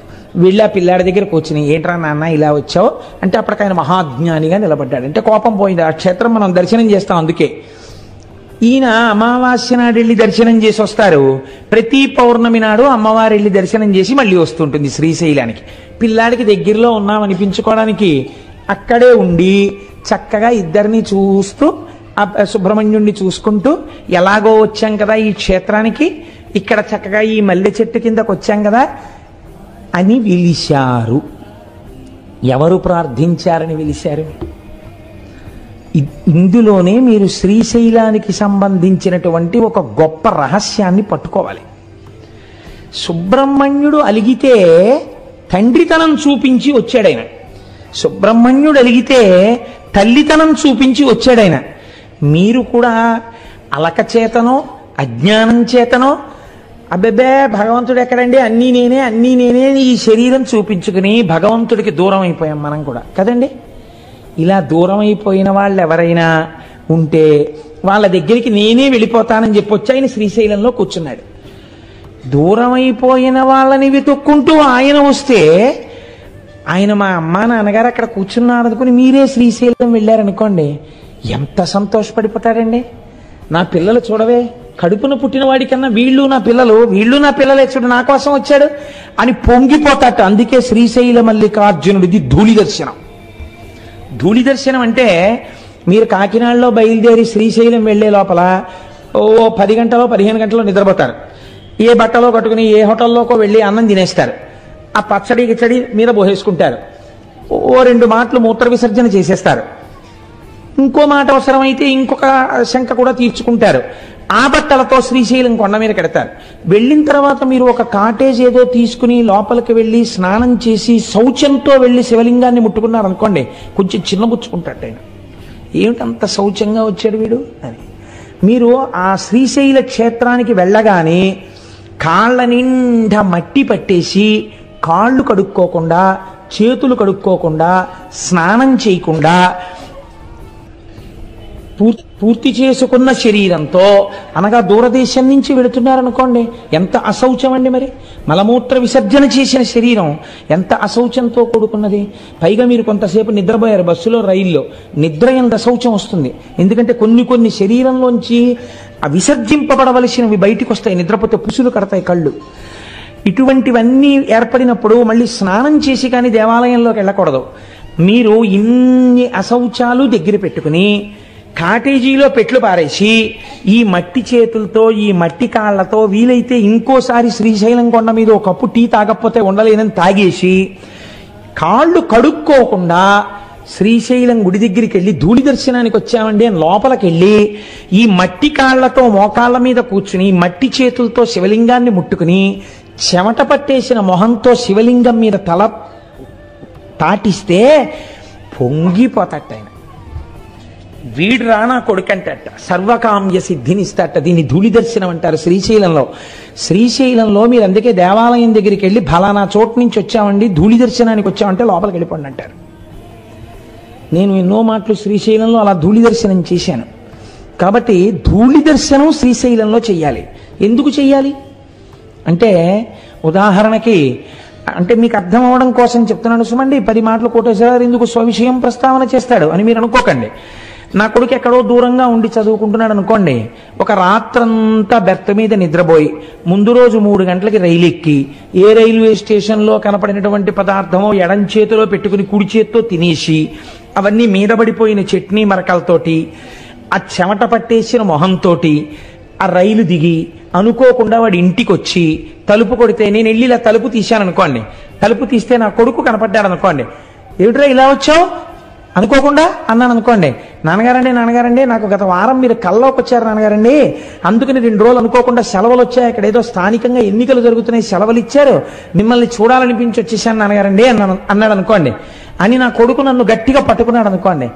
వెళ్ళి ఆ పిల్లాడి దగ్గర కూర్చుని, ఏంట్రా నాన్న ఇలా వచ్చావు అంటే అప్పటికి ఆయన మహాజ్ఞానిగా నిలబడ్డాడు. అంటే కోపం పోయింది. ఆ క్షేత్రం మనం దర్శనం చేస్తాం. అందుకే ఈయన అమావాస్య నాడు వెళ్ళి దర్శనం చేసి వస్తారు. ప్రతి పౌర్ణమి నాడు అమ్మవారు వెళ్ళి దర్శనం చేసి మళ్ళీ వస్తుంటుంది శ్రీశైలానికి. పిల్లాడికి దగ్గరలో ఉన్నామనిపించుకోవడానికి అక్కడే ఉండి చక్కగా ఇద్దరిని చూస్తూ సుబ్రహ్మణ్యుణ్ణి చూసుకుంటూ ఎలాగో వచ్చాం కదా ఈ క్షేత్రానికి, ఇక్కడ చక్కగా ఈ మల్లె చెట్టు కిందకు వచ్చాం కదా అని పిలిచారు. ఎవరు ప్రార్థించారని పిలిచారు? ఇందులోనే మీరు శ్రీశైలానికి సంబంధించినటువంటి ఒక గొప్ప రహస్యాన్ని పట్టుకోవాలి. సుబ్రహ్మణ్యుడు అలిగితే తండ్రితనం చూపించి వచ్చాడైన, సుబ్రహ్మణ్యుడు అలిగితే తల్లితనం చూపించి వచ్చాడైన. మీరు కూడా అలక చేతనో అజ్ఞానం చేతనో అబ్బెబ్బే భగవంతుడు ఎక్కడండి, అన్నీ నేనే ఈ శరీరం చూపించుకుని భగవంతుడికి దూరం అయిపోయాం మనం కూడా కదండి. ఇలా దూరం అయిపోయిన వాళ్ళు ఎవరైనా ఉంటే వాళ్ళ దగ్గరికి నేనే వెళ్ళిపోతానని చెప్పొచ్చి ఆయన శ్రీశైలంలో కూర్చున్నాడు. దూరం అయిపోయిన వాళ్ళని వెతుక్కుంటూ ఆయన వస్తే ఆయన మా అమ్మా నాన్నగారు అక్కడ కూర్చున్నారు అనుకుని మీరే శ్రీశైలం వెళ్ళారనుకోండి, ఎంత సంతోషపడిపోతాడండి. నా పిల్లలు చూడవే, కడుపున పుట్టిన వాడికన్నా వీళ్ళు నా పిల్లలే చూడు, నా కోసం వచ్చాడు అని పొంగిపోతాట. అందుకే శ్రీశైల మల్లికార్జునుడిది ధూళి దర్శనం. ధూళి దర్శనం అంటే మీరు కాకినాడలో బయలుదేరి శ్రీశైలం వెళ్లే లోపల ఓ 10 గంటలో 15 గంటలో నిద్రపోతారు. ఏ బట్టలో కట్టుకుని ఏ హోటల్లోకో వెళ్ళి అన్నం తినేస్తారు. ఆ పచ్చడి గిచ్చడి మీద పోసేసుకుంటారు. ఓ 2 మాటలు మూత్ర విసర్జన చేసేస్తారు. ఇంకో మాట అవసరమైతే ఇంకొక శంక కూడా తీర్చుకుంటారు. ఆ బట్టలతో శ్రీశైలం కొండ మీద కడతారు. వెళ్ళిన తర్వాత మీరు ఒక కాటేజ్ ఏదో తీసుకుని లోపలికి వెళ్ళి స్నానం చేసి శౌచంతో వెళ్ళి శివలింగాన్ని ముట్టుకున్నారు అనుకోండి, కొంచెం చిన్నబుచ్చుకుంటాడు ఆయన. ఏమిటంత శౌచంగా వచ్చాడు వీడు అని. మీరు ఆ శ్రీశైల క్షేత్రానికి వెళ్ళగానే కాళ్ళ నిండా మట్టి పట్టేసి కాళ్ళు కడుక్కోకుండా చేతులు కడుక్కోకుండా స్నానం చేయకుండా పూర్తి చేసుకున్న శరీరంతో అనగా దూరదేశం నుంచి వెళుతున్నారనుకోండి, ఎంత అశౌచం అండి. మరి మలమూత్ర విసర్జన చేసిన శరీరం ఎంత అశౌచంతో కూడుకున్నది. పైగా మీరు కొంతసేపు నిద్రపోయారు బస్సులో రైల్లో, నిద్ర ఎంత అశౌచం వస్తుంది. ఎందుకంటే కొన్ని శరీరంలోంచి విసర్జింపబడవలసినవి బయటికి వస్తాయి. నిద్రపోతే పుసులు కడతాయి కళ్ళు. ఇటువంటివన్నీ ఏర్పడినప్పుడు మళ్ళీ స్నానం చేసి కానీ దేవాలయంలోకి వెళ్ళకూడదు. మీరు ఇన్ని అశౌచాలు దగ్గర పెట్టుకుని కాటేజీలో పెట్లు పారేసి ఈ మట్టి చేతులతో ఈ మట్టి కాళ్లతో వీలైతే ఇంకోసారి శ్రీశైలం కొండ మీద ఒక కప్పు టీ తాగకపోతే ఉండలేనని తాగేసి కాళ్ళు కడుక్కోకుండా శ్రీశైలం గుడి దగ్గరికి వెళ్ళి ధూళి దర్శనానికి వచ్చామండి అని లోపలికి వెళ్ళి ఈ మట్టి కాళ్లతో మోకాళ్ళ మీద కూర్చుని మట్టి చేతులతో శివలింగాన్ని ముట్టుకుని చెమట పట్టేసిన మొహంతో శివలింగం మీద తల తాటిస్తే పొంగిపోతట ఆయన. వీడు రానా కొడుకంటట, సర్వకామ్య సిద్ధినిస్తట. దీన్ని ధూళి దర్శనం అంటారు శ్రీశైలంలో. శ్రీశైలంలో మీరు అందుకే దేవాలయం దగ్గరికి వెళ్ళి ఫలానా చోటు నుంచి వచ్చామండి, ధూళి దర్శనానికి వచ్చామంటే లోపలికి వెళ్ళిపోండి అంటారు. నేను ఎన్నో మాటలు శ్రీశైలంలో అలా ధూళి దర్శనం చేశాను. కాబట్టి ధూళి దర్శనం శ్రీశైలంలో చెయ్యాలి. ఎందుకు చెయ్యాలి అంటే, ఉదాహరణకి అంటే మీకు అర్థం అవడం కోసం చెప్తున్నాను సుమండి. 10 మాటలు కోటేశ్వరరావు ఎందుకు స్వవిషయం ప్రస్తావన చేస్తాడు అని మీరు అనుకోకండి. నా కొడుకు ఎక్కడో దూరంగా ఉండి చదువుకుంటున్నాడు అనుకోండి, ఒక రాత్రంతా బెర్త్ మీద నిద్రపోయి ముందు రోజు 3 గంటలకి రైలు ఎక్కి ఏ రైల్వే స్టేషన్లో కనపడినటువంటి పదార్థమో ఎడం చేతిలో పెట్టుకుని కుడి చేత్తో తినేసి అవన్నీ మీద పడిపోయిన చట్నీ మరకలతోటి ఆ చెమట పట్టేసిన మొహంతోటి ఆ రైలు దిగి అనుకోకుండా వాడి ఇంటికి వచ్చి తలుపు కొడితే నేను వెళ్ళి ఇలా తలుపు తీశాను అనుకోండి, తలుపు తీస్తే నా కొడుకు కనపడ్డాడు అనుకోండి, ఏమిట్రా ఇలా వచ్చావు అనుకోకుండా అన్నాను అనుకోండి, నాన్నగారండి నాకు గత వారం మీరు కల్లోకి వచ్చారు నాన్నగారండి, అందుకని 2 రోజులు అనుకోకుండా సెలవులు వచ్చాయి, ఇక్కడ ఏదో స్థానికంగా ఎన్నికలు జరుగుతున్నాయి సెలవులు ఇచ్చారు, మిమ్మల్ని చూడాలనిపించి వచ్చేసాను నాన్నగారండి అన్నాడు అనుకోండి. అని నా కొడుకు నన్ను గట్టిగా పట్టుకున్నాడు అనుకోండి,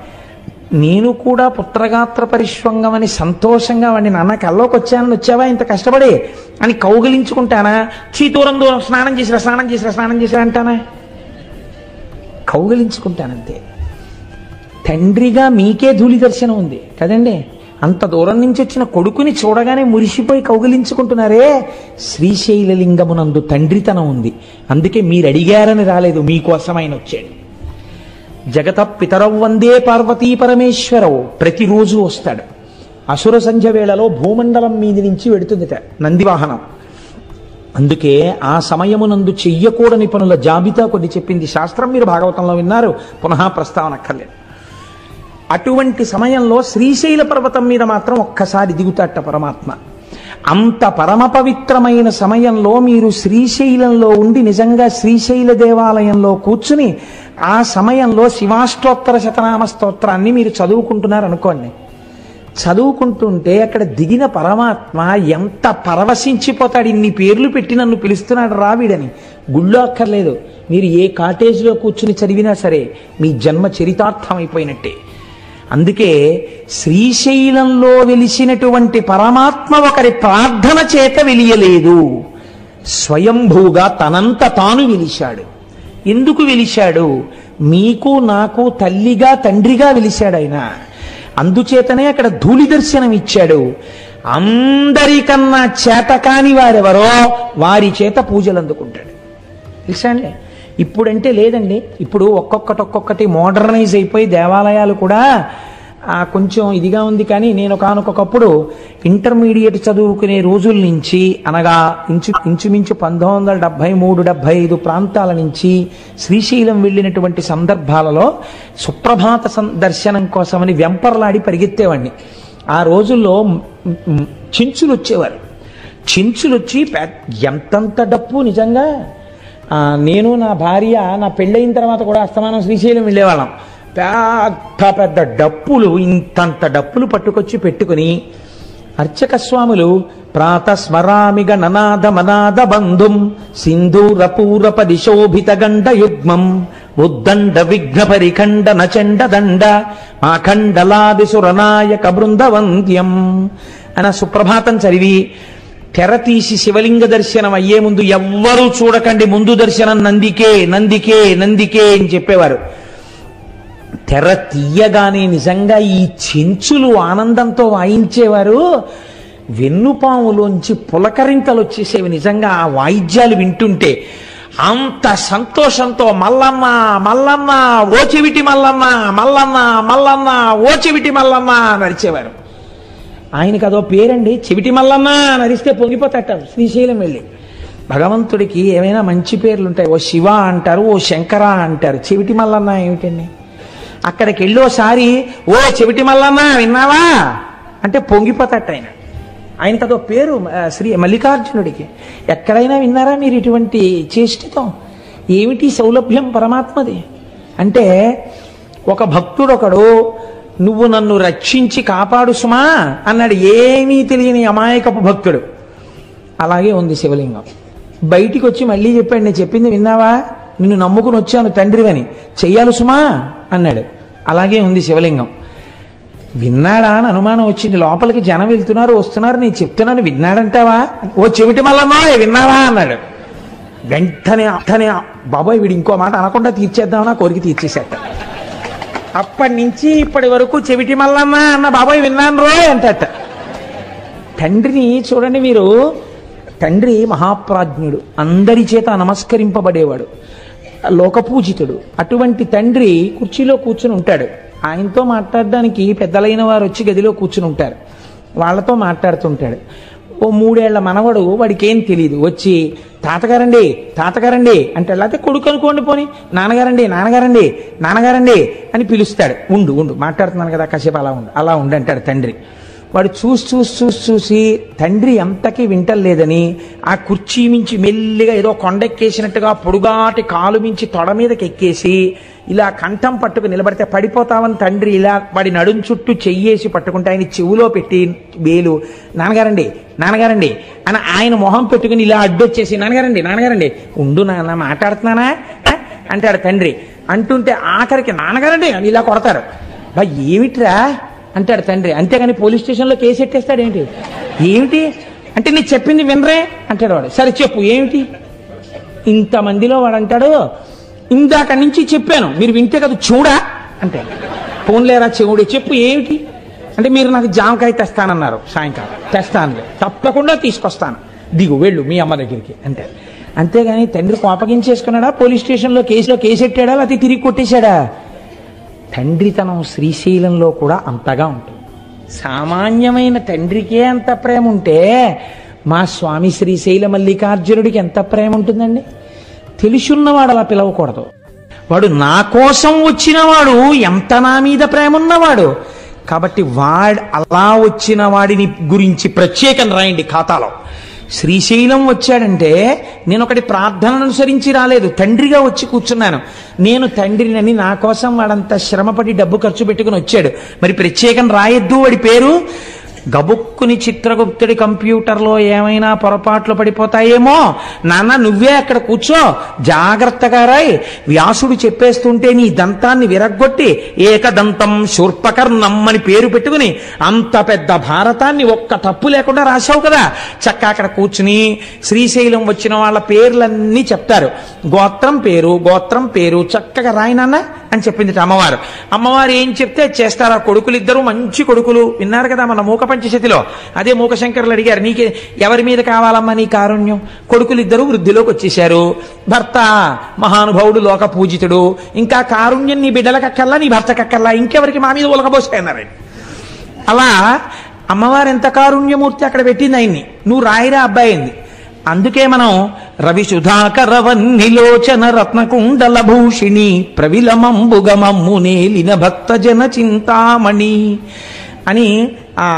నేను కూడా పుత్రగాత్ర పరిష్వంగం అని సంతోషంగా వాడిని నాన్న కల్లోకి వచ్చావా ఇంత కష్టపడి అని కౌగిలించుకుంటానా, దూరం స్నానం చేసిరా అంటానా? కౌగిలించుకుంటానంతే. తండ్రిగా మీకే ధూళి దర్శనం ఉంది కదండి. అంత దూరం నుంచి వచ్చిన కొడుకుని చూడగానే మురిసిపోయి కౌగిలించుకుంటున్నారే. శ్రీశైలలింగమునందు తండ్రితనం ఉంది. అందుకే మీరు అడిగారని రాలేదు, మీకోసం ఆయన వచ్చాడు. జగత పితరౌ వందే పార్వతీ పరమేశ్వరవు ప్రతిరోజు వస్తాడు. అసుర సంధ్య వేళలో భూమండలం మీది నుంచి వెడుతుందిట నందివాహనం. అందుకే ఆ సమయమునందు చెయ్యకూడని పనుల జాబితా కొన్ని చెప్పింది శాస్త్రం. మీరు భాగవతంలో విన్నారు, పునః ప్రస్తావన అక్కర్లేదు. అటువంటి సమయంలో శ్రీశైల పర్వతం మీద మాత్రం ఒక్కసారి దిగుతాట పరమాత్మ. అంత పరమ పవిత్రమైన సమయంలో మీరు శ్రీశైలంలో ఉండి నిజంగా శ్రీశైల దేవాలయంలో కూర్చుని ఆ సమయంలో శివాష్టోత్తర శతనామ స్తోత్రాన్ని మీరు చదువుకుంటున్నారు అనుకోండి. చదువుకుంటుంటే అక్కడ దిగిన పరమాత్మ ఎంత పరవశించిపోతాడు. ఇన్ని పేర్లు పెట్టి నన్ను పిలుస్తున్నాడు రావిడని. గుళ్ళో అక్కర్లేదు, మీరు ఏ కాటేజ్లో కూర్చుని చదివినా సరే మీ జన్మ చరితార్థం అయిపోయినట్టే. అందుకే శ్రీశైలంలో వెలిసినటువంటి పరమాత్మ ఒకరి ప్రార్థన చేత వెలియలేదు, స్వయంభూగా తనంత తాను వెలిశాడు. ఎందుకు వెలిశాడు? మీకు నాకు తల్లిగా తండ్రిగా వెలిశాడు ఆయన. అందుచేతనే అక్కడ ధూళి దర్శనం ఇచ్చాడు. అందరికన్నా చేతకాని వారెవరో వారి చేత పూజలు అందుకుంటాడు. తెలుసా అండి? ఇప్పుడంటే లేదండి, ఇప్పుడు ఒక్కొక్కటి మోడర్నైజ్ అయిపోయి దేవాలయాలు కూడా కొంచెం ఇదిగా ఉంది. కానీ నేను ఒకనొకప్పుడు ఇంటర్మీడియట్ చదువుకునే రోజుల నుంచి, అనగా ఇంచుమించు 1973-75 ప్రాంతాల నుంచి శ్రీశైలం వెళ్ళినటువంటి సందర్భాలలో సుప్రభాత దర్శనం కోసమని వెంపర్లాడి పరిగెత్తేవాడిని. ఆ రోజుల్లో చెంచులు వచ్చేవారు. చెంచులు వచ్చి ఎంతంత డప్పు నిజంగా. నేను నా భార్య నా పెళ్ళయిన తర్వాత కూడా అస్తమానం శ్రీశైలం వెళ్ళేవాళ్ళం. పెద్ద డప్పులు, ఇంతంత డప్పులు పట్టుకొచ్చి పెట్టుకుని అర్చక స్వాములు ప్రాతస్మరామిగ ననాద మనాద బంధుం సింధూరపూరప దిశోభిత గండ యుగ్మం ఉద్దండ విఘ్న పరిఖండ నచండ దండ మాఖండలాదిసురనాయక బృందవంద్యం అన్న సుప్రభాతం చదివి తెర తీసి శివలింగ దర్శనం అయ్యే ముందు ఎవ్వరూ చూడకండి, ముందు దర్శనం నందికే నందికే నందికే అని చెప్పేవారు. తెర తీయగానే నిజంగా ఈ చెంచులు ఆనందంతో వాయించేవారు. వెన్నుపాములోంచి పులకరింతలు వచ్చేసేవి నిజంగా ఆ వాయిద్యాలు వింటుంటే. అంత సంతోషంతో మల్లన్న మల్లన్న ఓ చెవిటి మల్లన్న మల్లన్న మల్లన్న ఓ చెవిటి మల్లన్న నడిచేవారు. ఆయనకు అదో పేరండి, చెవిటి మల్లన్న నరిస్తే పొంగిపోతాట. శ్రీశైలం వెళ్ళి భగవంతుడికి ఏమైనా మంచి పేర్లు ఉంటాయి. ఓ శివ అంటారు, ఓ శంకర అంటారు. చెవిటి మల్లన్న ఏమిటండి? అక్కడికి వెళ్ళోసారి ఓ చెవిటి మల్లన్న విన్నావా అంటే పొంగిపోతాట ఆయన. ఆయనకు అదో పేరు శ్రీ మల్లికార్జునుడికి. ఎక్కడైనా విన్నారా మీరు ఇటువంటి చేష్టితం? ఏమిటి సౌలభ్యం పరమాత్మది అంటే, ఒక భక్తుడొకడు నువ్వు నన్ను రక్షించి కాపాడు సుమా అన్నాడు. ఏమీ తెలియని అమాయకపు భక్తుడు. అలాగే ఉంది శివలింగం. బయటికి వచ్చి మళ్ళీ చెప్పాడు, నేను చెప్పింది విన్నావా, నిన్ను నమ్ముకుని వచ్చాను తండ్రివని, చెయ్యాలి సుమా అన్నాడు. అలాగే ఉంది శివలింగం. విన్నాడా అని అనుమానం వచ్చింది. లోపలికి జనం వెళ్తున్నారు వస్తున్నారు, నేను చెప్తున్నాను విన్నాడంటావా, ఓ చెవిటి మల్లమ్మా విన్నావా అన్నాడు. వెంటనే బాబాయ్ వీడు ఇంకో మాట అనకుండా తీర్చేద్దామని ఆ కోరిక తీర్చేసేట. అప్పటి నుంచి ఇప్పటి వరకు చెవిటి మల్లమ్మ అన్న బాబాయ్ విన్నాను రో అంటట. తండ్రిని చూడండి మీరు, తండ్రి మహాప్రాజ్ఞుడు, అందరి చేత నమస్కరింపబడేవాడు, లోకపూజితుడు. అటువంటి తండ్రి కుర్చీలో కూర్చుని ఉంటాడు. ఆయనతో మాట్లాడడానికి పెద్దలైన వారు వచ్చి గదిలో కూర్చుని ఉంటారు, వాళ్ళతో మాట్లాడుతుంటాడు. ఓ 3 ఏళ్ల మనవడు, వాడికి ఏం తెలియదు, వచ్చి తాతగారండి తాతగారండి అంటే, లేకపోతే కొడుకు అనుకోండి పోని, నాన్నగారండి నాన్నగారండి నాన్నగారండి అని పిలుస్తాడు. ఉండు మాట్లాడుతున్నాను కదా కాసేపు అలా ఉండు అంటాడు తండ్రి. వాడు చూసి తండ్రి ఎంతకీ వింటలేదని ఆ కుర్చీ మించి మెల్లిగా ఏదో కొండెక్కేసినట్టుగా పొడుగాటి కాలు మించి తొడ మీదకి ఎక్కేసి ఇలా కంఠం పట్టుకు నిలబడితే పడిపోతామని తండ్రి ఇలా వాడి నడుం చుట్టూ చెయ్యేసి పట్టుకుంటే ఆయన చెవులో పెట్టి వేలు, నాన్నగారండి నాన్నగారండి అని ఆయన మొహం పెట్టుకుని ఇలా అడ్డొచ్చేసి, నాన్నగారండి ఉండు నాన్న మాట్లాడుతున్నానా అంటాడు తండ్రి. అంటుంటే ఆఖరికి నాన్నగారండి అని ఇలా కొడతారు. బా ఏమిట్రా అంటాడు తండ్రి. అంతేగాని పోలీస్ స్టేషన్లో కేసు ఎట్టేస్తాడు ఏంటి, ఏమిటి అంటే నేను చెప్పింది వినరే అంటాడు వాడు. సరే చెప్పు ఏమిటి. ఇంతమందిలో వాడు అంటాడు, ఇందాక నుంచి చెప్పాను మీరు వింటే కదా చూడా అంటే, పోన్లేరా చెవుడే చెప్పు ఏమిటి అంటే, మీరు నాకు జామకాయ తెస్తానన్నారు సాయంకాలం, తెస్తానులే తప్పకుండా తీసుకొస్తాను, దిగు వెళ్ళు మీ అమ్మ దగ్గరికి అంటే. అంతేగాని తండ్రి కోపగించేసుకున్నాడా, పోలీస్ స్టేషన్లో కేసు ఎట్టాడా, లేకపోతే తిరిగి కొట్టేశాడా. తండ్రితనం శ్రీశైలంలో కూడా అంతగా ఉంటుంది. సామాన్యమైన తండ్రికే అంత ప్రేమ ఉంటే మా స్వామి శ్రీశైల మల్లికార్జునుడికి ఎంత ప్రేమ ఉంటుందండి. తెలుసున్నవాడు అలా పిలవకూడదు. వాడు నా కోసం వచ్చినవాడు, ఎంత నా మీద ప్రేమ ఉన్నవాడు. కాబట్టి అలా వచ్చిన వాడిని గురించి ప్రత్యేకం రాయండి ఖాతాలో. శ్రీశైలం వచ్చాడంటే నేను ఒకటి ప్రార్థనను అనుసరించి రాలేదు, తండ్రిగా వచ్చి కూర్చున్నాను. నేను తండ్రినని నా కోసం వాడంత శ్రమపడి డబ్బు ఖర్చు పెట్టుకుని వచ్చాడు, మరి ప్రత్యేకం రాయొద్దు వాడి పేరు. గబుక్కుని చిత్రగుప్తుడి కంప్యూటర్లో ఏమైనా పొరపాట్లు పడిపోతాయేమో, నాన్న నువ్వే అక్కడ కూర్చో జాగ్రత్తగా రాయ్, వ్యాసుడు చెప్పేస్తుంటే నీ దంతాన్ని విరగ్గొట్టి ఏకదంతం శూర్పకర్ణం అని పేరు పెట్టుకుని అంత పెద్ద భారతాన్ని ఒక్క తప్పు లేకుండా రాశావు కదా, చక్కగా అక్కడ కూర్చుని శ్రీశైలం వచ్చిన వాళ్ళ పేర్లన్నీ చెప్తారు, గోత్రం పేరు చక్కగా రాయి నాన్న అని చెప్పింది అమ్మవారు. అమ్మవారు ఏం చెప్తే చేస్తారు. ఆ కొడుకులు ఇద్దరు మంచి కొడుకులు, విన్నారు కదా మన మూక పంచశతిలో. అదే మూకశంకరులు అడిగారు, నీకు ఎవరి మీద కావాలమ్మా నీ కారుణ్యం. కొడుకులు ఇద్దరు వృద్ధిలోకి వచ్చేశారు, భర్త మహానుభావుడు లోక పూజితుడు, ఇంకా కారుణ్యం నీ బిడ్డలకక్కల్లా నీ భర్తకక్కల్లా, ఇంకెవరికి మా మీద ఉలకబోసాయన్నారు. అలా అమ్మవారు ఎంత కారుణ్యమూర్తి అక్కడ పెట్టింది ఆయన్ని. నువ్వు రాయిరా అబ్బాయి అయింది. అందుకే మనం రవి సుధాకరవన్నిలోచన రత్నకుండల భూషిణి ప్రవిలమంబుగమమ్మునేలిన భక్త జన చింతామణి అని ఆ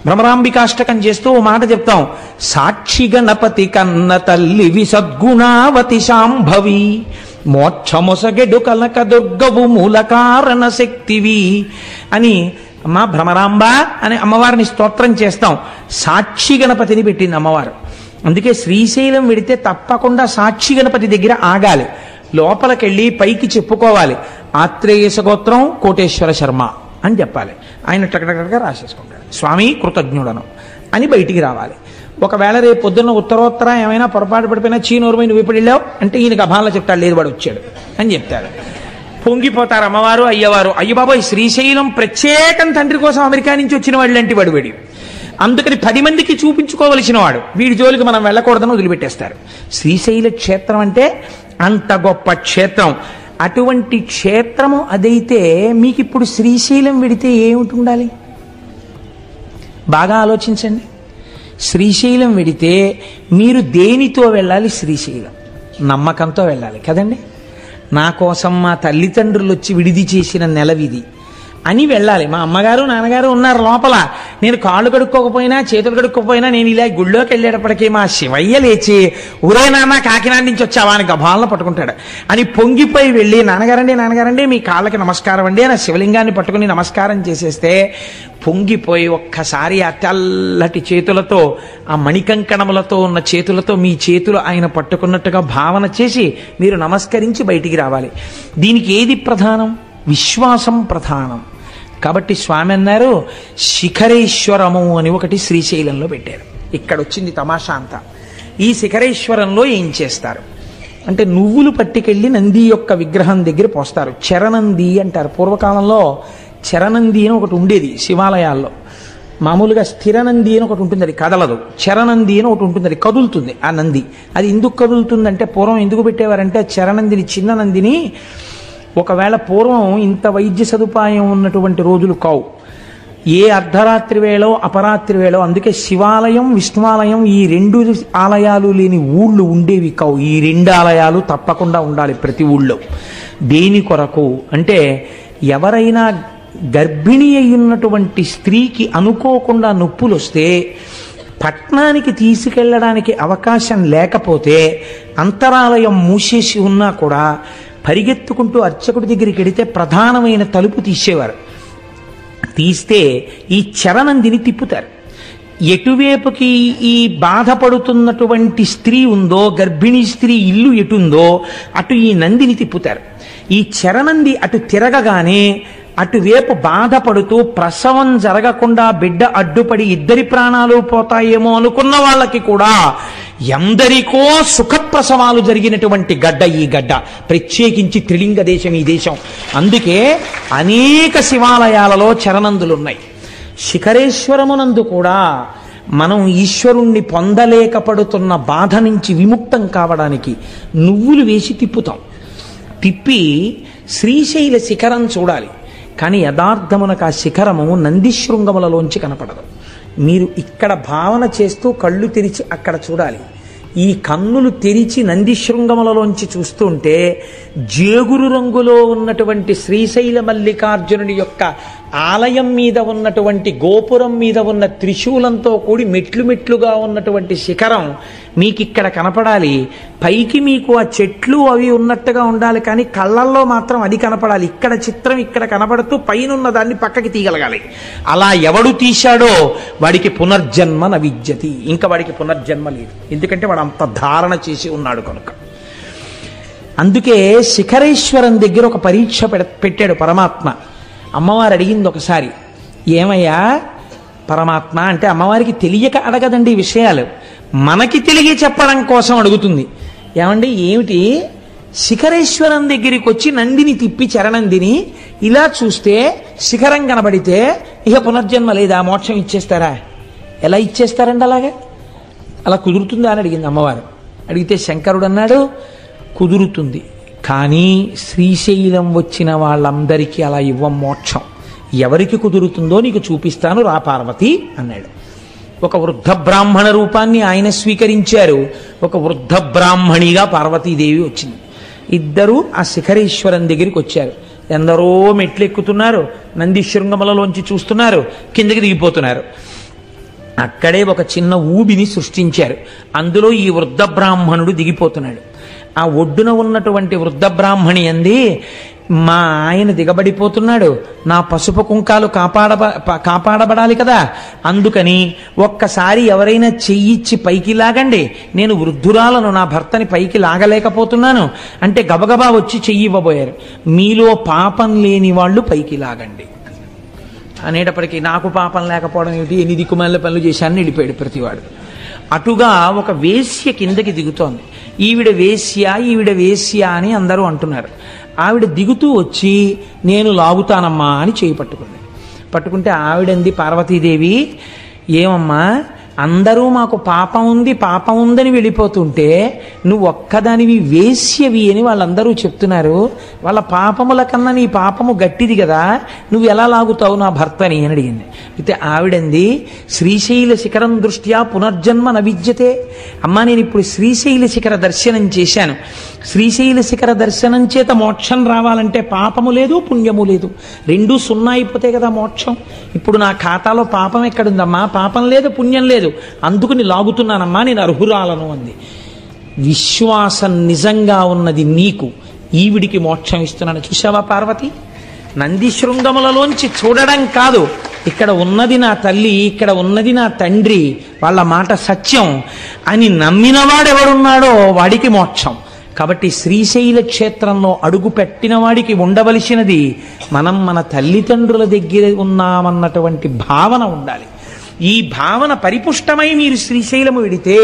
భ్రమరాంబికాష్టకం చేస్తూ ఓ మాట చెప్తాం. సాక్షి గణపతి కన్న తల్లివి సద్గుణావతి శాంభవి, మోక్షమొసగెడు కనక దుర్గవు మూల కారణ శక్తివి అని అమ్మా భ్రమరాంబ అని అమ్మవారిని స్తోత్రం చేస్తాం. సాక్షి గణపతిని పెట్టింది అమ్మవారు. అందుకే శ్రీశైలం వెడితే తప్పకుండా సాక్షి గణపతి దగ్గర ఆగాలి, లోపలికెళ్ళి పైకి చెప్పుకోవాలి, ఆత్రేయస గోత్రం కోటేశ్వర శర్మ అని చెప్పాలి. ఆయన టకటకగా రాసేసుకుంటాడు, స్వామి కృతజ్ఞుడను అని బయటికి రావాలి. ఒకవేళ రేపు పొద్దున్న ఉత్తరోత్తర ఏమైనా పొరపాటు పడిపోయినా చీనూరుమై నువ్వు ఇప్పుడు వెళ్ళావు అంటే ఈయనకు అభాన్లో చెప్తాడు, లేదు వాడు వచ్చాడు అని చెప్తాడు. పొంగిపోతారు అమ్మవారు అయ్యవారు. అయ్య బాబోయ్ శ్రీశైలం ప్రత్యేకం తండ్రి కోసం అమెరికా నుంచి వచ్చిన వాడు లాంటి వాడు వీడు, అందుకని 10 మందికి చూపించుకోవలసిన వాడు, వీడి జోలికి మనం వెళ్ళకూడదని వదిలిపెట్టేస్తారు. శ్రీశైల క్షేత్రం అంటే అంత గొప్ప క్షేత్రం. అటువంటి క్షేత్రము అదైతే మీకు ఇప్పుడు శ్రీశైలం వెడితే ఏమిటి ఉండాలి బాగా ఆలోచించండి. శ్రీశైలం వెడితే మీరు దేనితో వెళ్ళాలి? శ్రీశైలం నమ్మకంతో వెళ్ళాలి కదండి. నా కోసం మా తల్లిదండ్రులు వచ్చి విడిది చేసిన నెలవిది, అని వెళ్ళాలి. మా అమ్మగారు నాన్నగారు ఉన్నారు లోపల, నేను కాళ్ళు కడుక్కోకపోయినా చేతులు కడుక్కోకపోయినా నేను ఇలా గుళ్ళోకి వెళ్ళేటప్పటికీ మా శివయ్య లేచి ఊరే నాన్న కాకినాడ నుంచి వచ్చావా అని గభాలను పట్టుకుంటాడు. అని పొంగిపోయి వెళ్ళి నాన్నగారండి మీ కాళ్ళకి నమస్కారం అండి అని శివలింగాన్ని పట్టుకుని నమస్కారం చేసేస్తే పొంగిపోయి ఒక్కసారి ఆ తెల్లటి చేతులతో ఆ మణికంకణములతో ఉన్న చేతులతో మీ చేతులు ఆయన పట్టుకున్నట్టుగా భావన చేసి మీరు నమస్కరించి బయటికి రావాలి. దీనికి ఏది ప్రధానం? విశ్వాసం ప్రధానం. కాబట్టి స్వామి అన్నారు శిఖరేశ్వరము అని ఒకటి శ్రీశైలంలో పెట్టారు. ఇక్కడ వచ్చింది తమాషా అంతా. ఈ శిఖరేశ్వరంలో ఏం చేస్తారు అంటే నువ్వులు పట్టుకెళ్ళి నంది యొక్క విగ్రహం దగ్గర పోస్తారు. చరణంది అంటారు. పూర్వకాలంలో చరణంది అని ఒకటి ఉండేది శివాలయాల్లో. మామూలుగా స్థిరనంది అని ఒకటి ఉంటుంది, అది కదలదు. చరణంది అని ఒకటి ఉంటుంది, అది కదులుతుంది. ఆ నంది అది ఎందుకు కదులుతుందంటే పూర్వం ఎందుకు పెట్టేవారంటే చరణందిని, చిన్న నందిని ఒకవేళ పూర్వం ఇంత వైద్య సదుపాయం ఉన్నటువంటి రోజులు కావు, ఏ అర్ధరాత్రి వేళో అపరాత్రి వేళో, అందుకే శివాలయం విష్ణువాలయం ఈ రెండు ఆలయాలు లేని ఊళ్ళు ఉండేవి కావు. ఈ రెండు ఆలయాలు తప్పకుండా ఉండాలి ప్రతి ఊళ్ళో. దేని కొరకు అంటే ఎవరైనా గర్భిణి అయ్యున్నటువంటి స్త్రీకి అనుకోకుండా నొప్పులు వస్తే పట్నానికి తీసుకెళ్ళడానికి అవకాశం లేకపోతే అంతరాలయం మూసేసి ఉన్నా కూడా పరిగెత్తుకుంటూ అర్చకుడి దగ్గరికి వెడితే ప్రధానమైన తలుపు తీసేవారు. తీస్తే ఈ చరణందిని తిప్పుతారు. ఎటువైపుకి ఈ బాధపడుతున్నటువంటి స్త్రీ ఉందో, గర్భిణీ స్త్రీ ఇల్లు ఎటుందో అటు ఈ నందిని తిప్పుతారు. ఈ చరణంది అటు తిరగగానే అటువైపు బాధపడుతూ ప్రసవం జరగకుండా బిడ్డ అడ్డుపడి ఇద్దరి ప్రాణాలు పోతాయేమో అనుకున్న వాళ్ళకి కూడా ఎందరికో సుఖప్రసవాలు జరిగినటువంటి గడ్డ ఈ గడ్డ. ప్రత్యేకించి త్రిలింగ దేశం ఈ దేశం. అందుకే అనేక శివాలయాలలో చరణందులున్నాయి. శిఖరేశ్వరమునందు కూడా మనం ఈశ్వరుణ్ణి పొందలేకపడుతున్న బాధ నుంచి విముక్తం కావడానికి నువ్వులు వేసి తిప్పుతాం. తిప్పి శ్రీశైల శిఖరం చూడాలి. కానీ యథార్థమునకు ఆ శిఖరము నందిశృంగములలోంచి కనపడదు. మీరు ఇక్కడ భావన చేస్తూ కళ్ళు తెరిచి అక్కడ చూడాలి. ఈ కన్నులు తెరిచి నందిశృంగములలోంచి చూస్తుంటే జేగురు రంగులో ఉన్నటువంటి శ్రీశైల మల్లికార్జునుడి యొక్క ఆలయం మీద ఉన్నటువంటి గోపురం మీద ఉన్న త్రిశూలంతో కూడి మెట్లు మెట్లుగా ఉన్నటువంటి శిఖరం మీకు ఇక్కడ కనపడాలి. పైకి మీకు ఆ చెట్లు అవి ఉన్నట్టుగా ఉండాలి, కానీ కళ్ళల్లో మాత్రం అది కనపడాలి. ఇక్కడ చిత్రం ఇక్కడ కనపడుతూ పైన ఉన్న దాన్ని పక్కకి తీయగలగాలి. అలా ఎవడు తీశాడో వాడికి పునర్జన్మ న విద్యతి. ఇంకా వాడికి పునర్జన్మ లేదు, ఎందుకంటే వాడు అంత ధారణ చేసి ఉన్నాడు కనుక. అందుకే శిఖరేశ్వరం దగ్గర ఒక పరీక్ష పెట్టాడు పరమాత్మ. అమ్మవారు అడిగింది ఒకసారి, ఏమయ్యా పరమాత్మ అంటే అమ్మవారికి తెలియక అడగదండి ఈ విషయాలు, మనకి తెలియ చెప్పడం కోసం అడుగుతుంది. ఏమండి ఏమిటి, శిఖరేశ్వరం దగ్గరికి వచ్చి నందిని తిప్పి చరణందిని ఇలా చూస్తే శిఖరం కనబడితే ఇక పునర్జన్మ లేదా, మోక్షం ఇచ్చేస్తారా? ఎలా ఇచ్చేస్తారండి అలాగే? అలా కుదురుతుందా అని అడిగింది అమ్మవారు. అడిగితే శంకరుడు అన్నాడు కుదురుతుంది, కానీ శ్రీశైలం వచ్చిన వాళ్ళందరికీ అలా ఇవ్వం మోక్షం. ఎవరికి కుదురుతుందో నీకు చూపిస్తాను రా పార్వతి అన్నాడు. ఒక వృద్ధ బ్రాహ్మణ రూపాన్ని ఆయన స్వీకరించారు. ఒక వృద్ధ బ్రాహ్మణిగా పార్వతీదేవి వచ్చింది. ఇద్దరూ ఆ శిఖరేశ్వరం దగ్గరికి వచ్చారు. ఎందరో మెట్లు ఎక్కుతున్నారు, నంది శృంగములలోంచి చూస్తున్నారు, కిందకి దిగిపోతున్నారు. అక్కడే ఒక చిన్న ఊబిని సృష్టించారు. అందులో ఈ వృద్ధ బ్రాహ్మణుడు దిగిపోతున్నాడు. ఆ ఒడ్డున ఉన్నటువంటి వృద్ధ బ్రాహ్మణి అంది, మా ఆయన దిగబడిపోతున్నాడు, నా పసుపు కుంకాలు కాపాడబడాలి కదా, అందుకని ఒక్కసారి ఎవరైనా చెయ్యిచ్చి పైకి లాగండి, నేను వృద్ధురాలను, నా భర్తని పైకి లాగలేకపోతున్నాను అంటే గబగబా వచ్చి చెయ్యి ఇవ్వబోయారు. మీలో పాపం లేని వాళ్ళు పైకి లాగండి అనేటప్పటికీ నాకు పాపం లేకపోవడం ఏమిటి, ఎన్ని దిక్కుమాల పనులు చేశానని వెళ్ళిపోయాడు ప్రతివాడు. అటుగా ఒక వేశ్య కిందకి దిగుతోంది. ఈవిడ వేశ్య అని అందరూ అంటున్నారు. ఆవిడ దిగుతూ వచ్చి నేను లాగుతానమ్మా అని చేయి పట్టుకుంటే ఆవిడంది పార్వతీదేవి, ఏమమ్మా అందరూ మాకు పాపం ఉందని వెళ్ళిపోతుంటే నువ్వు ఒక్కదానివి వేశ్యవి అని వాళ్ళందరూ చెప్తున్నారు, వాళ్ళ పాపముల కన్నా నీ పాపము గట్టిది కదా, నువ్వు ఎలా లాగుతావు నా భర్తని అని అడిగింది. అయితే ఆవిడంది శ్రీశైల శిఖరం దృష్ట్యా పునర్జన్మ న విద్యతే. అమ్మా నేను ఇప్పుడు శ్రీశైల శిఖర దర్శనం చేశాను, శ్రీశైల శిఖర దర్శనం చేత మోక్షం రావాలంటే పాపము లేదు, పుణ్యము లేదు, రెండూ సున్నా అయిపోతే కదా మోక్షం. ఇప్పుడు నా ఖాతాలో పాపం ఎక్కడుందమ్మా? పాపం లేదు, పుణ్యం లేదు, అందుకుని లాగుతున్నానమ్మా, నేను అర్హురాలను అంది. విశ్వాసం నిజంగా ఉన్నది నీకు, ఈవిడికి మోక్షం ఇస్తున్నాను. చూసావా పార్వతి? నంది శృంగములలోంచి చూడడం కాదు, ఇక్కడ ఉన్నది నా తల్లి, ఇక్కడ ఉన్నది నా తండ్రి, వాళ్ళ మాట సత్యం అని నమ్మినవాడెవడున్నాడో వాడికి మోక్షం. కాబట్టి శ్రీశైల క్షేత్రంలో అడుగు పెట్టిన వాడికి ఉండవలసినది మనం మన తల్లిదండ్రుల దగ్గర ఉన్నామన్నటువంటి భావన ఉండాలి. ఈ భావన పరిపుష్టమై మీరు శ్రీశైలము వెడితే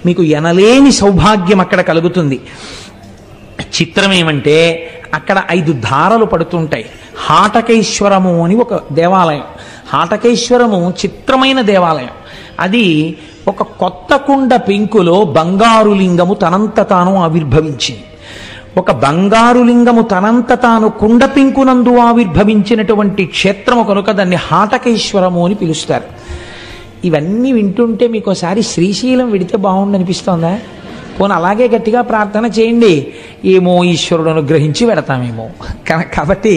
మీకు ఎనలేని సౌభాగ్యం అక్కడ కలుగుతుంది. చిత్రం ఏమంటే అక్కడ 5 ధారలు పడుతుంటాయి. హాటకేశ్వరము అని ఒక దేవాలయం. హాటకేశ్వరము చిత్రమైన దేవాలయం. అది ఒక కొత్త కుండ పెంకులో బంగారు లింగము తనంత తాను ఆవిర్భవించింది. ఒక బంగారు లింగము తనంత తాను కుండ పెంకునందు ఆవిర్భవించినటువంటి క్షేత్రము కనుక దాన్ని హాటకేశ్వరము అని పిలుస్తారు. ఇవన్నీ వింటుంటే మీకు ఒకసారి శ్రీశైలం విడితే బాగుండనిపిస్తోందా? పోనీ అలాగే గట్టిగా ప్రార్థన చేయండి, ఏమో ఈశ్వరుడు అనుగ్రహించి వెడతామేమో. కాబట్టి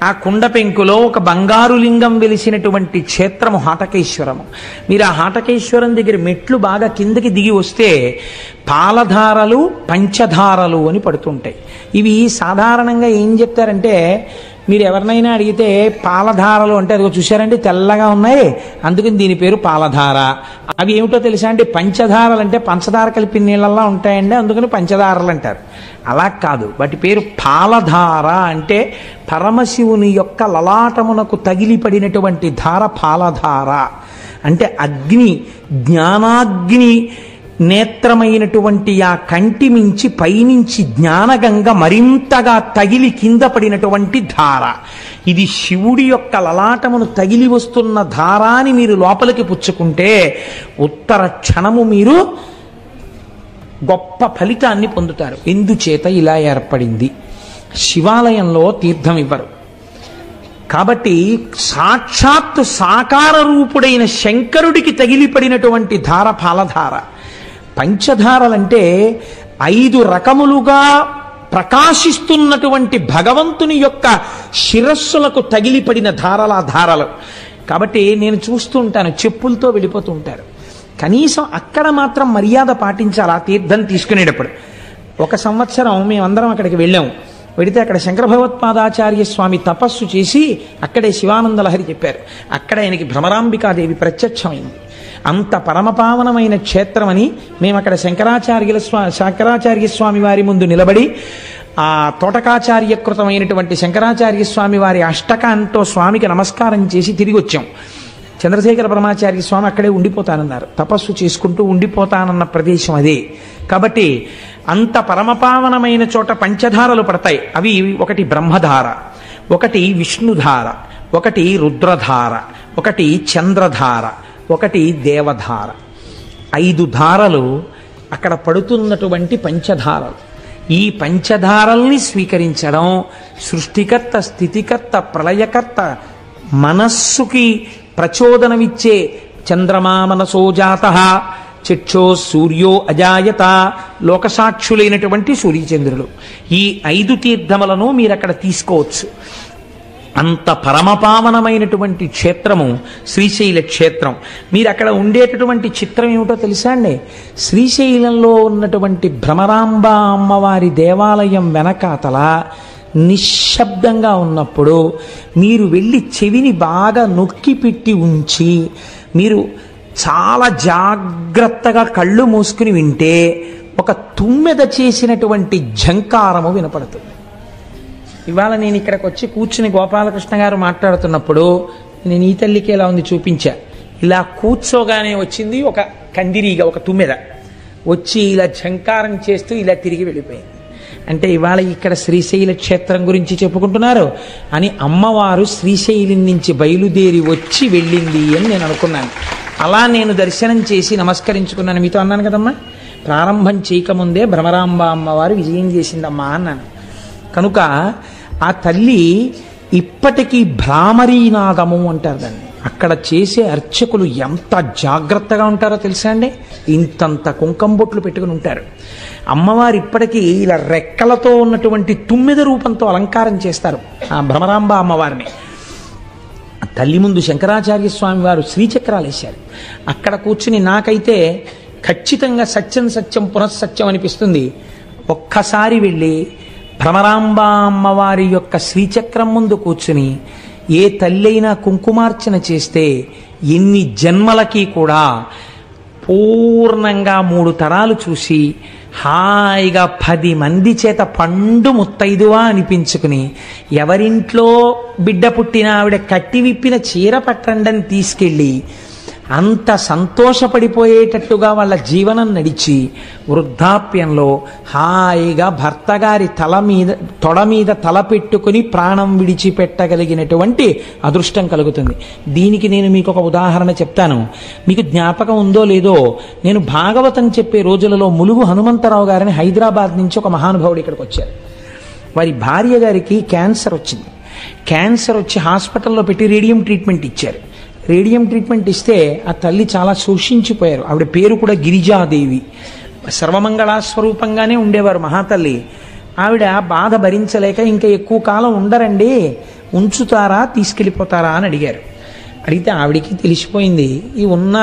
ఆ కుండ పెంకులో ఒక బంగారు లింగం వెలిసినటువంటి క్షేత్రము హాటకేశ్వరము. మీరు ఆ హాటకేశ్వరం దగ్గర మెట్లు బాగా కిందకి దిగి వస్తే పాలధారలు, పంచధారలు అని పడుతుంటాయి. ఇవి సాధారణంగా ఏం చెప్తారంటే, మీరు ఎవరినైనా అడిగితే పాలధారలు అంటే అదిగో చూశారంటే తెల్లగా ఉన్నాయి, అందుకని దీని పేరు పాలధార. అవి ఏమిటో తెలుసా అంటే పంచధారలు అంటే పంచదార కలిపి నీళ్ళల్లా ఉంటాయండి, అందుకని పంచదారలు అంటారు. అలా కాదు, వాటి పేరు పాలధార. అంటే పరమశివుని యొక్క లలాటమునకు తగిలిపడినటువంటి ధార పాలధార. అంటే అగ్ని, జ్ఞానాగ్ని నేత్రమైనటువంటి ఆ కంటి మించి పైనుంచి జ్ఞానగంగ మరింతగా తగిలి కింద పడినటువంటి ధార. ఇది శివుడి యొక్క లలాటమును తగిలి వస్తున్న ధారాని మీరు లోపలికి పుచ్చుకుంటే ఉత్తర క్షణము మీరు గొప్ప ఫలితాన్ని పొందుతారు. ఎందుచేత ఇలా ఏర్పడింది? శివాలయంలో తీర్థం ఇవ్వరు కాబట్టి సాక్షాత్తు సాకార రూపుడైన శంకరుడికి తగిలిపడినటువంటి ధార పాలధార. పంచధారలంటే 5 రకములుగా ప్రకాశిస్తున్నటువంటి భగవంతుని యొక్క శిరస్సులకు తగిలిపడిన ధారలు. కాబట్టి నేను చూస్తూ ఉంటాను, చెప్పులతో వెళ్ళిపోతూ ఉంటారు. కనీసం అక్కడ మాత్రం మర్యాద పాటించాలి ఆ తీర్థం తీసుకునేటప్పుడు. ఒక సంవత్సరం మేమందరం అక్కడికి వెళ్ళాము. వెడితే అక్కడ శంకర భగవత్పాదాచార్య స్వామి తపస్సు చేసి అక్కడే శివానంద లహరి చెప్పారు. అక్కడ ఆయనకి భ్రమరాంబికాదేవి ప్రత్యక్షమైంది. అంత పరమపావనమైన క్షేత్రమని మేము అక్కడ శంకరాచార్య స్వామి వారి ముందు నిలబడి ఆ తోటకాచార్యకృతమైనటువంటి శంకరాచార్య స్వామి వారి అష్టకంతో స్వామికి నమస్కారం చేసి తిరిగి వచ్చాం. చంద్రశేఖర పరమాచార్య స్వామి అక్కడే ఉండిపోతానన్నారు. తపస్సు చేసుకుంటూ ఉండిపోతానన్న ప్రదేశం అదే. కాబట్టి అంత పరమపావనమైన చోట పంచధారలు పడతాయి. అవి ఒకటి బ్రహ్మధార, ఒకటి విష్ణుధార, ఒకటి రుద్రధార, ఒకటి చంద్రధార, ఒకటి దేవధార. 5 ధారలు అక్కడ పడుతున్నటువంటి పంచధారలు. ఈ పంచధారల్ని స్వీకరించడం సృష్టికర్త, స్థితికర్త, ప్రళయకర్త, మనస్సుకి ప్రచోదనమిచ్చే చంద్రమా మనసో జాతః చక్షో సూర్యో అజాయత, లోకసాక్షులైనటువంటి సూర్యచంద్రులు. ఈ 5 తీర్థములను మీరు అక్కడ తీసుకోవచ్చు. అంత పరమపావనమైనటువంటి క్షేత్రము శ్రీశైల క్షేత్రం. మీరు అక్కడ ఉండేటటువంటి చిత్రం ఏమిటో తెలుసా అండి? శ్రీశైలంలో ఉన్నటువంటి భ్రమరాంబ అమ్మవారి దేవాలయం వెనకాతల నిశ్శబ్దంగా ఉన్నప్పుడు మీరు వెళ్ళి చెవిని బాగా నొక్కి పెట్టి ఉంచి మీరు చాలా జాగ్రత్తగా కళ్ళు మూసుకుని వింటే ఒక తుమ్మెద చేసినటువంటి ఝంకారము వినపడుతుంది. ఇవాళ నేను ఇక్కడికి వచ్చి కూర్చుని గోపాలకృష్ణ గారు మాట్లాడుతున్నప్పుడు నేను ఈ తల్లికి ఎలా ఉంది చూపించా. ఇలా కూర్చోగానే వచ్చింది ఒక కందిరీగా, ఒక తుమ్మెద వచ్చి ఇలా ఝంకారం చేస్తూ ఇలా తిరిగి వెళ్ళిపోయింది. అంటే ఇవాళ ఇక్కడ శ్రీశైల క్షేత్రం గురించి చెప్పుకుంటున్నారు అని అమ్మవారు శ్రీశైలం నుంచి బయలుదేరి వచ్చి వెళ్ళింది అని నేను అనుకున్నాను. అలా నేను దర్శనం చేసి నమస్కరించుకున్నాను. మీతో అన్నాను కదమ్మా, ప్రారంభం చేయకముందే భ్రమరాంబ అమ్మవారు విజయం చేసిందమ్మా అన్నాను. కనుక ఆ తల్లి ఇప్పటికీ భ్రామరీనాదము అంటారు దాన్ని. అక్కడ చేసే అర్చకులు ఎంత జాగ్రత్తగా ఉంటారో తెలుసా అండి? ఇంతంత కుంకం బొట్లు పెట్టుకుని ఉంటారు. అమ్మవారు ఇప్పటికీ ఇలా రెక్కలతో ఉన్నటువంటి తుమ్మెద రూపంతో అలంకారం చేస్తారు ఆ భ్రమరాంబ అమ్మవారిని. తల్లి ముందు శంకరాచార్య స్వామి వారు శ్రీచక్రాలు వేశారు. అక్కడ కూర్చుని నాకైతే ఖచ్చితంగా సత్యం సత్యం పునఃసత్యం అనిపిస్తుంది. ఒక్కసారి వెళ్ళి భ్రమరాంబ అమ్మవారి యొక్క శ్రీచక్రం ముందు కూర్చుని ఏ తల్లైనా కుంకుమార్చన చేస్తే ఎన్ని జన్మలకి కూడా పూర్ణంగా 3 తరాలు చూసి హాయిగా 10 మంది చేత పండు ముత్తైదువా అనిపించుకుని ఎవరింట్లో బిడ్డ పుట్టిన ఆవిడ కట్టి విప్పిన చీర పట్టండని తీసుకెళ్ళి అంత సంతోషపడిపోయేటట్టుగా వాళ్ళ జీవనం నడిచి వృద్ధాప్యంలో హాయిగా భర్త గారి తొడ మీద తల పెట్టుకుని ప్రాణం విడిచిపెట్టగలిగినటువంటి అదృష్టం కలుగుతుంది. దీనికి నేను మీకు ఒక ఉదాహరణ చెప్తాను. మీకు జ్ఞాపకం ఉందో లేదో, నేను భాగవతం చెప్పే రోజులలో ములుగు హనుమంతరావు గారిని హైదరాబాద్ నుంచి ఒక మహానుభావుడు ఇక్కడికి వచ్చారు. వారి భార్య గారికి క్యాన్సర్ వచ్చింది. క్యాన్సర్ వచ్చి హాస్పిటల్లో పెట్టి రేడియం ట్రీట్మెంట్ ఇచ్చారు. రేడియం ట్రీట్మెంట్ ఇస్తే ఆ తల్లి చాలా శోషించిపోయారు. ఆవిడ పేరు కూడా గిరిజాదేవి. సర్వమంగళాస్వరూపంగానే ఉండేవారు మహాతల్లి. ఆవిడ బాధ భరించలేక ఇంకా ఎక్కువ కాలం ఉండరండి, ఉంచుతారా తీసుకెళ్ళిపోతారా అని అడిగారు. అడిగితే ఆవిడికి తెలిసిపోయింది, ఈ ఉన్న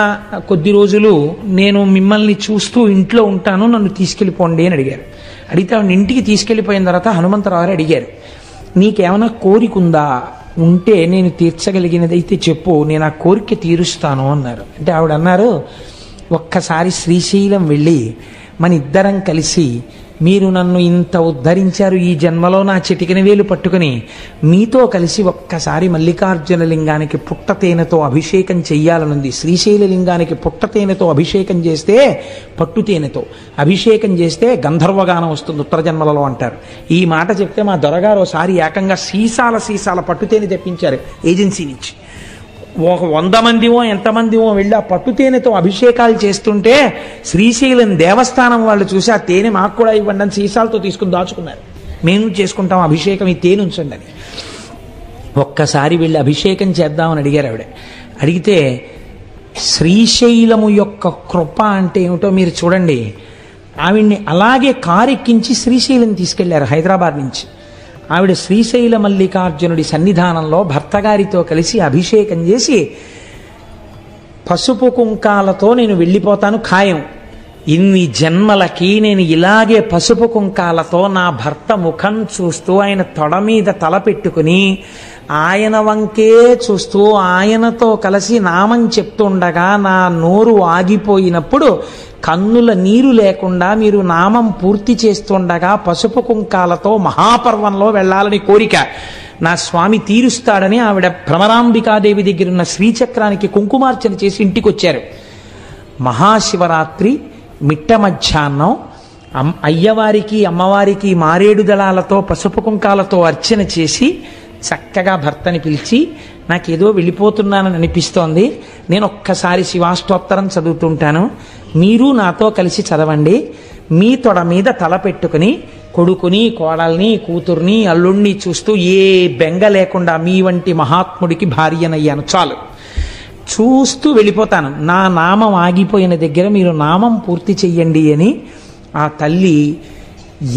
కొద్ది రోజులు నేను మిమ్మల్ని చూస్తూ ఇంట్లో ఉంటాను, నన్ను తీసుకెళ్ళిపోండి అని అడిగారు. అడిగితే ఆవిడ ఇంటికి తీసుకెళ్ళిపోయిన తర్వాత హనుమంతరావు గారు అడిగారు, నీకేమైనా కోరిక ఉందా? ఉంటే నేను తీర్చగలిగినదైతే చెప్పు, నేను ఆ కోరిక తీరుస్తాను అన్నారు. అంటే ఆవిడ అన్నారు, ఒక్కసారి శ్రీశైలం వెళ్ళి మన ఇద్దరం కలిసి మీరు నన్ను ఇంత ఉద్ధరించారు, ఈ జన్మలో నా చిటికిన వేలు పట్టుకుని మీతో కలిసి ఒక్కసారి మల్లికార్జున లింగానికి పుట్టతేనెతో అభిషేకం చెయ్యాలనుంది. శ్రీశైల లింగానికి పుట్టతేనెతో అభిషేకం చేస్తే, పట్టుతేనెతో అభిషేకం చేస్తే గంధర్వగానం వస్తుంది ఉత్తర జన్మలలో అంటారు. ఈ మాట చెప్తే మా దొరగారు ఒకసారి ఏకంగా సీసాల పట్టుతేనె తెప్పించారు ఏజెన్సీ నుంచి. ఒక 100 మందివో ఎంతమందివో వెళ్ళి ఆ పట్టుతేనెతో అభిషేకాలు చేస్తుంటే శ్రీశైలం దేవస్థానం వాళ్ళు చూసి ఆ తేనె మాకు కూడా ఇవ్వండి అని సీసాలతో తీసుకుని దాచుకున్నారు. మేము చేసుకుంటాం అభిషేకం, ఈ తేనె ఉంచండి అని. ఒక్కసారి వెళ్ళి అభిషేకం చేద్దామని అడిగారు ఆవిడ. అడిగితే శ్రీశైలము యొక్క కృప అంటే ఏమిటో మీరు చూడండి. ఆవిడ్ని అలాగే కారెక్కించి శ్రీశైలం తీసుకెళ్లారు హైదరాబాద్ నుంచి. ఆవిడ శ్రీశైల మల్లికార్జునుడి సన్నిధానంలో భర్త గారితో కలిసి అభిషేకం చేసి, పసుపు కుంకాలతో నేను వెళ్ళిపోతాను ఖాయం, ఇన్ని జన్మలకి నేను ఇలాగే పసుపు కుంకాలతో నా భర్త ముఖం చూస్తూ ఆయన తొడ మీద తల పెట్టుకుని ఆయన వంకే చూస్తూ ఆయనతో కలిసి నామం చెప్తుండగా నా నోరు ఆగిపోయినప్పుడు కన్నుల నీరు లేకుండా మీరు నామం పూర్తి చేస్తుండగా పసుపు కుంకాలతో మహాపర్వంలో వెళ్ళాలని కోరిక నా స్వామి తీరుస్తాడని ఆవిడ భ్రమరాంబికాదేవి దగ్గర ఉన్న శ్రీచక్రానికి కుంకుమార్చన చేసి ఇంటికి వచ్చారు. మహాశివరాత్రి మిట్ట మధ్యాహ్నం అయ్యవారికి అమ్మవారికి మారేడు దళాలతో పసుపు కుంకాలతో అర్చన చేసి చక్కగా భర్తని పిలిచి, నాకేదో వెళ్ళిపోతున్నానని అనిపిస్తోంది, నేను ఒక్కసారి శివాష్టోత్తరం చదువుతుంటాను, మీరు నాతో కలిసి చదవండి, మీ తొడ మీద తల పెట్టుకుని కొడుకుని కోడల్ని కూతుర్ని అల్లుణ్ణి చూస్తూ ఏ బెంగ లేకుండా మీ వంటి మహాత్ముడికి భార్యనయ్యాను, చాలు, చూస్తూ వెళ్ళిపోతాను, నా నామం ఆగిపోయిన దగ్గర మీరు నామం పూర్తి చెయ్యండి అని ఆ తల్లి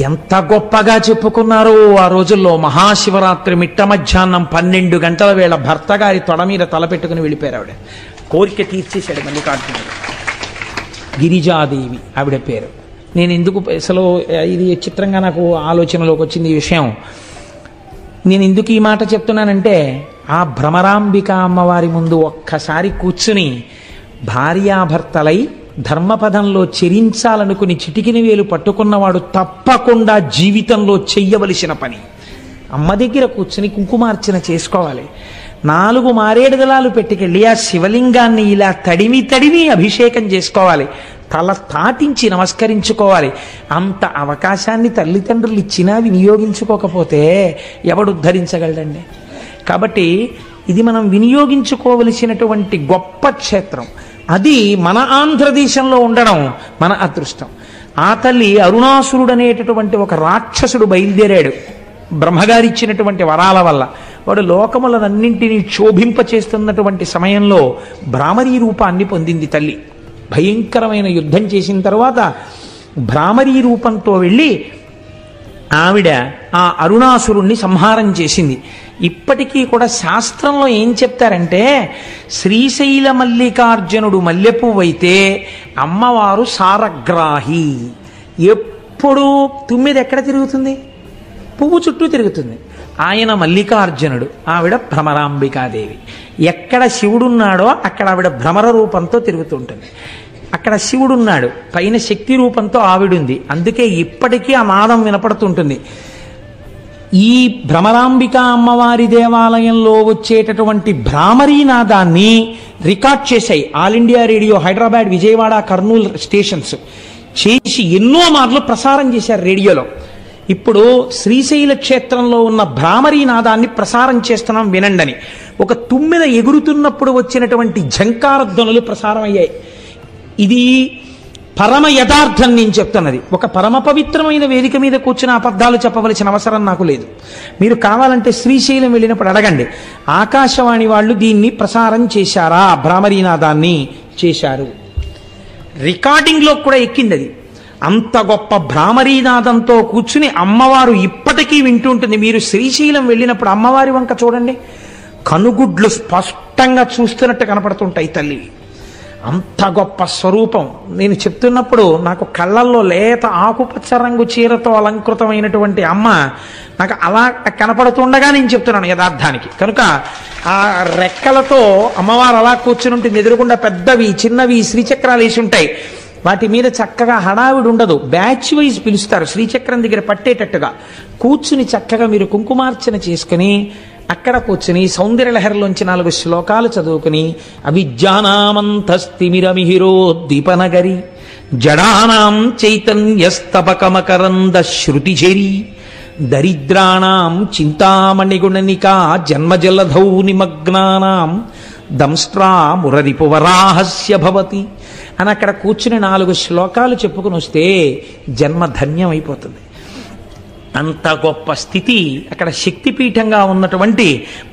ఎంత గొప్పగా చెప్పుకున్నారో ఆ రోజుల్లో. మహాశివరాత్రి మిట్ట మధ్యాహ్నం 12 గంటల వేళ భర్త గారి తొడ మీద తలపెట్టుకుని వెళ్ళిపోయారు ఆవిడ. కోరిక తీర్చేశాడు మల్లికార్జునుడు. గిరిజాదేవి ఆవిడ పేరు. నేను ఎందుకు అసలు ఇది చిత్రంగా నాకు ఆలోచనలోకి వచ్చింది ఈ విషయం. నేను ఎందుకు ఈ మాట చెప్తున్నానంటే, ఆ భ్రమరాంబిక అమ్మవారి ముందు ఒక్కసారి కూర్చుని భార్యాభర్తలై ధర్మపదంలో చెరించాలనుకుని చిటికిన వేలు పట్టుకున్నవాడు తప్పకుండా జీవితంలో చెయ్యవలసిన పని అమ్మ దగ్గర కూర్చుని కుంకుమార్చన చేసుకోవాలి. 4 మారేడు దళాలు పెట్టుకెళ్ళి ఆ శివలింగాన్ని ఇలా తడివి అభిషేకం చేసుకోవాలి. తల తాటించి నమస్కరించుకోవాలి. అంత అవకాశాన్ని తల్లిదండ్రులు ఇచ్చినా వినియోగించుకోకపోతే ఎవడు ఉద్ధరించగలడండి? కాబట్టి ఇది మనం వినియోగించుకోవలసినటువంటి గొప్ప క్షేత్రం. అది మన ఆంధ్రదేశంలో ఉండడం మన అదృష్టం. ఆ తల్లి అరుణాసురుడు అనేటటువంటి ఒక రాక్షసుడు బయలుదేరాడు బ్రహ్మగారిచ్చినటువంటి వరాల వల్ల. వాడు లోకములనన్నింటినీ క్షోభింపచేస్తున్నటువంటి సమయంలో భ్రామరీ రూపాన్ని పొందింది తల్లి. భయంకరమైన యుద్ధం చేసిన తర్వాత భ్రామరీ రూపంతో వెళ్ళి ఆవిడ ఆ అరుణాసురుణ్ణి సంహారం చేసింది. ఇప్పటికీ కూడా శాస్త్రంలో ఏం చెప్తారంటే, శ్రీశైల మల్లికార్జునుడు మల్లెపువ్వైతే అమ్మవారు సారగ్రాహి. ఎప్పుడు తుమ్మిది ఎక్కడ తిరుగుతుంది? పువ్వు చుట్టూ తిరుగుతుంది. ఆయన మల్లికార్జునుడు, ఆవిడ భ్రమరాంబికాదేవి. ఎక్కడ శివుడున్నాడో అక్కడ ఆవిడ భ్రమర రూపంతో తిరుగుతుంటుంది. అక్కడ శివుడున్నాడు, పైన శక్తి రూపంతో ఆవిడుంది. అందుకే ఇప్పటికీ ఆ నాదం వినపడుతుంటుంది. ఈ భ్రమరాంబిక అమ్మవారి దేవాలయంలో వచ్చేటటువంటి భ్రామరీ నాదాన్ని రికార్డ్ చేశాయి all India radio, Hyderabad, Vijayawada, Kurnool stations చేసి ఎన్నో మార్లు ప్రసారం చేశారు రేడియోలో. ఇప్పుడు శ్రీశైల క్షేత్రంలో ఉన్న భ్రామరీ నాదాన్ని ప్రసారం చేస్తున్నాం వినండని. ఒక తుమ్మెద ఎగురుతున్నప్పుడు వచ్చినటువంటి ఝంకార ధ్వనులు ప్రసారం అయ్యాయి. ఇది పరమ యథార్థం నేను చెప్తున్నది. ఒక పరమ పవిత్రమైన వేదిక మీద కూర్చుని అబద్ధాలు చెప్పవలసిన అవసరం నాకు లేదు. మీరు కావాలంటే శ్రీశైలం వెళ్ళినప్పుడు అడగండి, ఆకాశవాణి వాళ్ళు దీన్ని ప్రసారం చేశారా? భ్రామరీనాదాన్ని చేశారు. రికార్డింగ్లో కూడా ఎక్కింది అది. అంత గొప్ప భ్రామరీనాదంతో కూర్చుని అమ్మవారు ఇప్పటికీ వింటూ ఉంటుంది. మీరు శ్రీశైలం వెళ్ళినప్పుడు అమ్మవారి వంక చూడండి, కనుగుడ్లు స్పష్టంగా చూస్తున్నట్టు కనపడుతుంటాయి తల్లి. అంత గొప్ప స్వరూపం. నేను చెప్తున్నప్పుడు నాకు కళ్ళల్లో లేత ఆకుపచ్చ రంగు చీరతో అలంకృతమైనటువంటి అమ్మ నాకు అలా కనపడుతుండగా నేను చెప్తున్నాను యథార్థానికి. కనుక ఆ రెక్కలతో అమ్మవారు అలా కూర్చుని ఉంటుంది. ఎదురుగుండా పెద్దవి చిన్నవి శ్రీచక్రాలు వేసి ఉంటాయి. వాటి మీద చక్కగా హడావిడి ఉండదు. బ్యాచ్ వైజ్ పిలుస్తారు. శ్రీచక్రం దగ్గర పట్టేటట్టుగా కూర్చుని చక్కగా మీరు కుంకుమార్చన చేసుకుని అక్కడ కూర్చుని సౌందర్యలహరిలోంచి 4 శ్లోకాలు చదువుకుని, అవిద్యానామంతస్తిమిరమిహిరోద్దీపనగరి జడానాం చైతన్యస్తబకమకరంద శృతిజరి దరిద్రాణం చింతామణిగుణనికా జన్మజలధౌ నిమగ్నానాం దంస్ట్రా మురరిపువరాహస్య భవతి అని అక్కడ కూర్చుని 4 శ్లోకాలు చెప్పుకుని వస్తే జన్మ ధన్యం అయిపోతుంది. అంత గొప్ప స్థితి అక్కడ శక్తిపీఠంగా ఉన్నటువంటి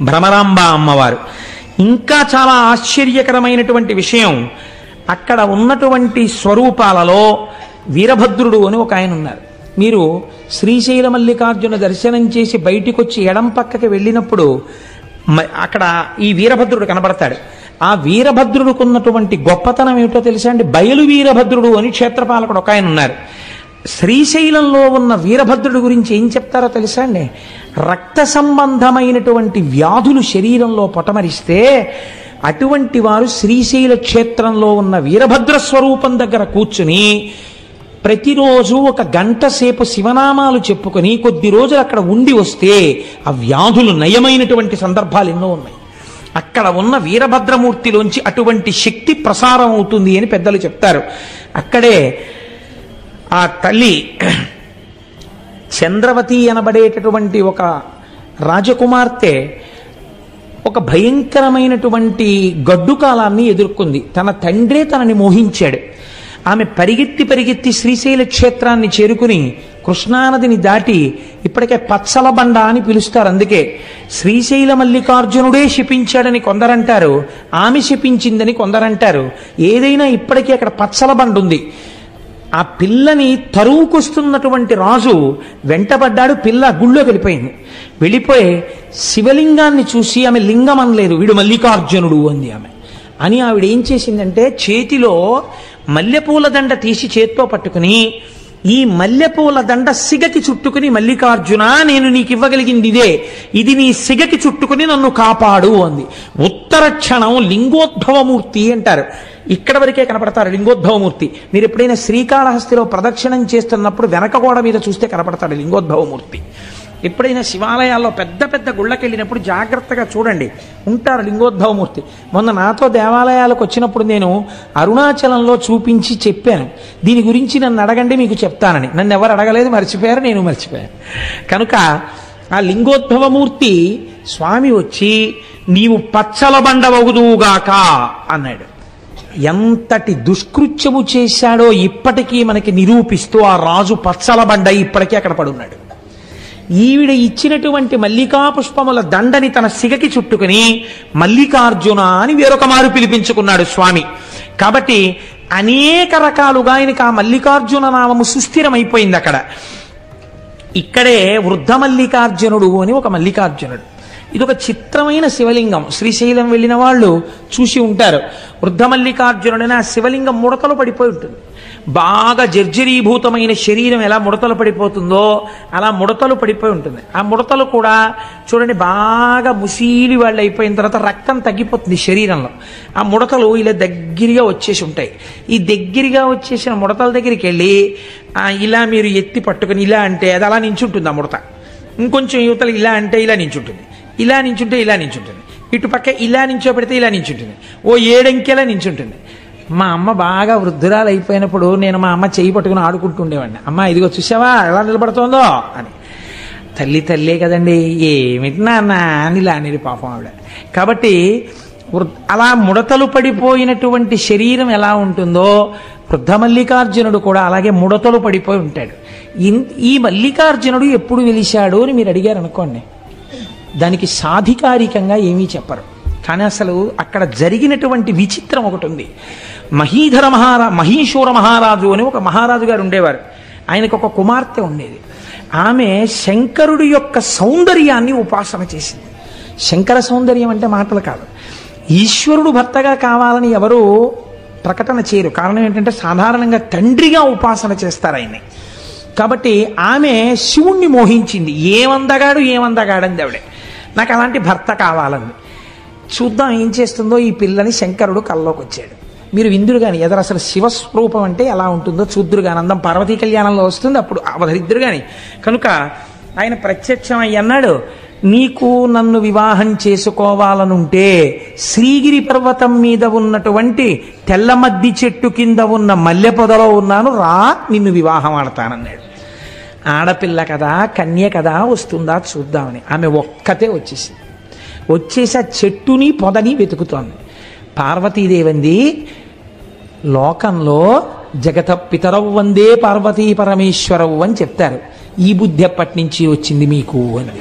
భ్రమరాంబ అమ్మవారు. ఇంకా చాలా ఆశ్చర్యకరమైనటువంటి విషయం, అక్కడ ఉన్నటువంటి స్వరూపాలలో వీరభద్రుడు అని ఒక ఆయన ఉన్నారు. మీరు శ్రీశైల మల్లికార్జున దర్శనం చేసి బయటికి వచ్చి ఎడం పక్కకి వెళ్ళినప్పుడు అక్కడ ఈ వీరభద్రుడు కనబడతాడు. ఆ వీరభద్రుడికి ఉన్నటువంటి గొప్పతనం ఏమిటో తెలుసా అండి? బయలు వీరభద్రుడు అని క్షేత్రపాలకుడు ఒక ఆయన ఉన్నారు. శ్రీశైలంలో ఉన్న వీరభద్రుడి గురించి ఏం చెప్తారో తెలుసా అండి? రక్త సంబంధమైనటువంటి వ్యాధులు శరీరంలో పొటమరిస్తే అటువంటి వారు శ్రీశైల క్షేత్రంలో ఉన్న వీరభద్ర స్వరూపం దగ్గర కూర్చుని ప్రతిరోజు 1 గంట సేపు శివనామాలు చెప్పుకొని కొద్ది రోజులు అక్కడ ఉండి వస్తే ఆ వ్యాధులు నయమైనటువంటి సందర్భాలు ఎన్నో ఉన్నాయి. అక్కడ ఉన్న వీరభద్రమూర్తిలోంచి అటువంటి శక్తి ప్రసారం అవుతుంది అని పెద్దలు చెప్తారు. అక్కడే ఆ తల్లి చంద్రవతి అనబడేటటువంటి ఒక రాజకుమార్తె ఒక భయంకరమైనటువంటి గడ్డు కాలాన్ని ఎదుర్కొంది. తన తండ్రే తనని మోహించాడు. ఆమె పరిగెత్తి శ్రీశైల క్షేత్రాన్ని చేరుకుని కృష్ణానదిని దాటి, ఇప్పటికే పచ్చల బండ అని పిలుస్తారు. అందుకే శ్రీశైల మల్లికార్జునుడే శపించాడని కొందరంటారు, ఆమె శపించిందని కొందరంటారు. ఏదైనా ఇప్పటికీ అక్కడ పచ్చల బండ ఉంది. ఆ పిల్లని తరువుకొస్తున్నటువంటి రాజు వెంటబడ్డాడు. పిల్ల గుళ్ళోకి వెళ్ళిపోయి శివలింగాన్ని చూసి ఆమె లింగం అనలేదు, వీడు మల్లికార్జునుడు అంది ఆమె. అని ఆవిడ ఏం చేసిందంటే చేతిలో మల్లెపూల దండ తీసి చేత్తో పట్టుకుని ఈ మల్లెపూల దండ సిగకి చుట్టుకుని, మల్లికార్జున నేను నీకు ఇవ్వగలిగింది ఇదే, ఇది నీ సిగకి చుట్టుకుని నన్ను కాపాడు అంది. ఉత్తర క్షణం లింగోద్భవమూర్తి అంటారు. ఇక్కడ వరకే కనపడతారు లింగోద్భవమూర్తి. మీరు ఎప్పుడైనా శ్రీకాళహస్తిలో ప్రదక్షిణం చేస్తున్నప్పుడు వెనక గోడ మీద చూస్తే కనపడతాడు లింగోద్భవమూర్తి. ఎప్పుడైనా శివాలయాల్లో పెద్ద పెద్ద గుళ్ళకి వెళ్ళినప్పుడు జాగ్రత్తగా చూడండి, ఉంటారు లింగోద్భవమూర్తి. మొన్న నాతో దేవాలయాలకు వచ్చినప్పుడు నేను అరుణాచలంలో చూపించి చెప్పాను, దీని గురించి నన్ను అడగండి మీకు చెప్తానని. నన్ను ఎవరు అడగలేదు, మర్చిపోయారు, నేను మర్చిపోయాను. కనుక ఆ లింగోద్భవమూర్తి స్వామి వచ్చి నీవు పచ్చల బండవగుదువుగాక అన్నాడు. ఎంతటి దుష్కృత్యము చేశాడో ఇప్పటికీ మనకి నిరూపిస్తూ ఆ రాజు పచ్చల బండ ఇప్పటికీ అక్కడ పడున్నాడు. ఈవిడ ఇచ్చినటువంటి మల్లికా పుష్పముల దండని తన సిగకి చుట్టుకుని మల్లికార్జున అని వేరొక మారు పిలిపించుకున్నాడు స్వామి. కాబట్టి అనేక రకాలుగా ఆయనకు ఆ మల్లికార్జున నామము సుస్థిరమైపోయింది అక్కడ. ఇక్కడే వృద్ధ మల్లికార్జునుడు అని ఒక మల్లికార్జునుడు. ఇది ఒక చిత్రమైన శివలింగం. శ్రీశైలం వెళ్ళిన వాళ్ళు చూసి ఉంటారు. వృద్ధ మల్లికార్జునుడైన ఆ శివలింగం ముడతలు పడిపోయి ఉంటుంది. బాగా జర్జరీభూతమైన శరీరం ఎలా ముడతలు పడిపోతుందో అలా ముడతలు పడిపోయి ఉంటుంది. ఆ ముడతలు కూడా చూడండి బాగా ముసీలి వాళ్ళు అయిపోయిన తర్వాత రక్తం తగ్గిపోతుంది శరీరంలో. ఆ ముడతలు ఇలా దగ్గరగా వచ్చేసి ఉంటాయి. ఈ దగ్గరగా వచ్చేసిన ముడతల దగ్గరికి వెళ్ళి ఇలా మీరు ఎత్తి పట్టుకుని ఇలా అంటే అది అలా నించుంటుంది. ఆ ముడత ఇంకొంచెం యువతలు ఇలా అంటే ఇలా నించుంటుంది, ఇలా నించుంటే ఇలా నించుంటుంది, ఇటుపక్క ఇలా నించోబెడితే ఇలా నించుంటుంది, ఓ 7 అంకెలా నించుంటుంది. మా అమ్మ బాగా వృద్ధురాలు అయిపోయినప్పుడు నేను మా అమ్మ చేయి పట్టుకుని ఆడుకుంటుండేవాడిని. అమ్మ ఇదిగో చూసావా ఎలా నిలబడుతోందో అని. తల్లే కదండి, ఏమిటి నాన్న అని ఇలా అనేది పాపం ఆవిడ. కాబట్టి అలా ముడతలు పడిపోయినటువంటి శరీరం ఎలా ఉంటుందో వృద్ధ మల్లికార్జునుడు కూడా అలాగే ముడతలు పడిపోయి ఉంటాడు. ఈ మల్లికార్జునుడు ఎప్పుడు వెలిశాడు అని మీరు అడిగారు అనుకోండి, దానికి సాధికారికంగా ఏమీ చెప్పరు. కానీ అసలు అక్కడ జరిగినటువంటి విచిత్రం ఒకటి ఉంది. మహీశూర మహారాజు అని ఒక మహారాజు గారు ఉండేవారు. ఆయనకు ఒక కుమార్తె ఉండేది. ఆమె శంకరుడి యొక్క సౌందర్యాన్ని ఉపాసన చేసింది. శంకర సౌందర్యం అంటే మాటలు కాదు. ఈశ్వరుడు భర్తగా కావాలని ఎవరు ప్రకటన చేయరు. కారణం ఏంటంటే సాధారణంగా తండ్రిగా ఉపాసన చేస్తారు ఆయన్ని. కాబట్టి ఆమె శివుణ్ణి మోహించింది. ఏమందగాడంది ఆవిడే. నాకు అలాంటి భర్త కావాలంది. చూద్దాం ఏం చేస్తుందో ఈ పిల్లని. శంకరుడు కల్లోకి వచ్చాడు. మీరు విందురు కానీ ఎదరు అసలు శివస్వరూపం అంటే ఎలా ఉంటుందో చూద్దురు కానీ. అందం పార్వతీ కళ్యాణంలో వస్తుంది, అప్పుడు అవధరిద్దురు కానీ. కనుక ఆయన ప్రత్యక్షమై అన్నాడు, నీకు నన్ను వివాహం చేసుకోవాలనుంటే శ్రీగిరి పర్వతం మీద ఉన్నటువంటి తెల్లమద్ది చెట్టు కింద ఉన్న మల్లె పొదలో ఉన్నాను, రా నిన్ను వివాహం ఆడతానన్నాడు. ఆడపిల్ల కదా, కన్య కదా, వస్తుందా చూద్దామని ఆమె ఒక్కతే వచ్చేసి ఆ చెట్టుని పొదని వెతుకుతోంది. పార్వతీదేవంది, లోకంలో జగత పితరవు వందే పార్వతీ పరమేశ్వరవు అని చెప్తారు, ఈ బుద్ధి ఎప్పటి నుంచి వచ్చింది మీకు అని.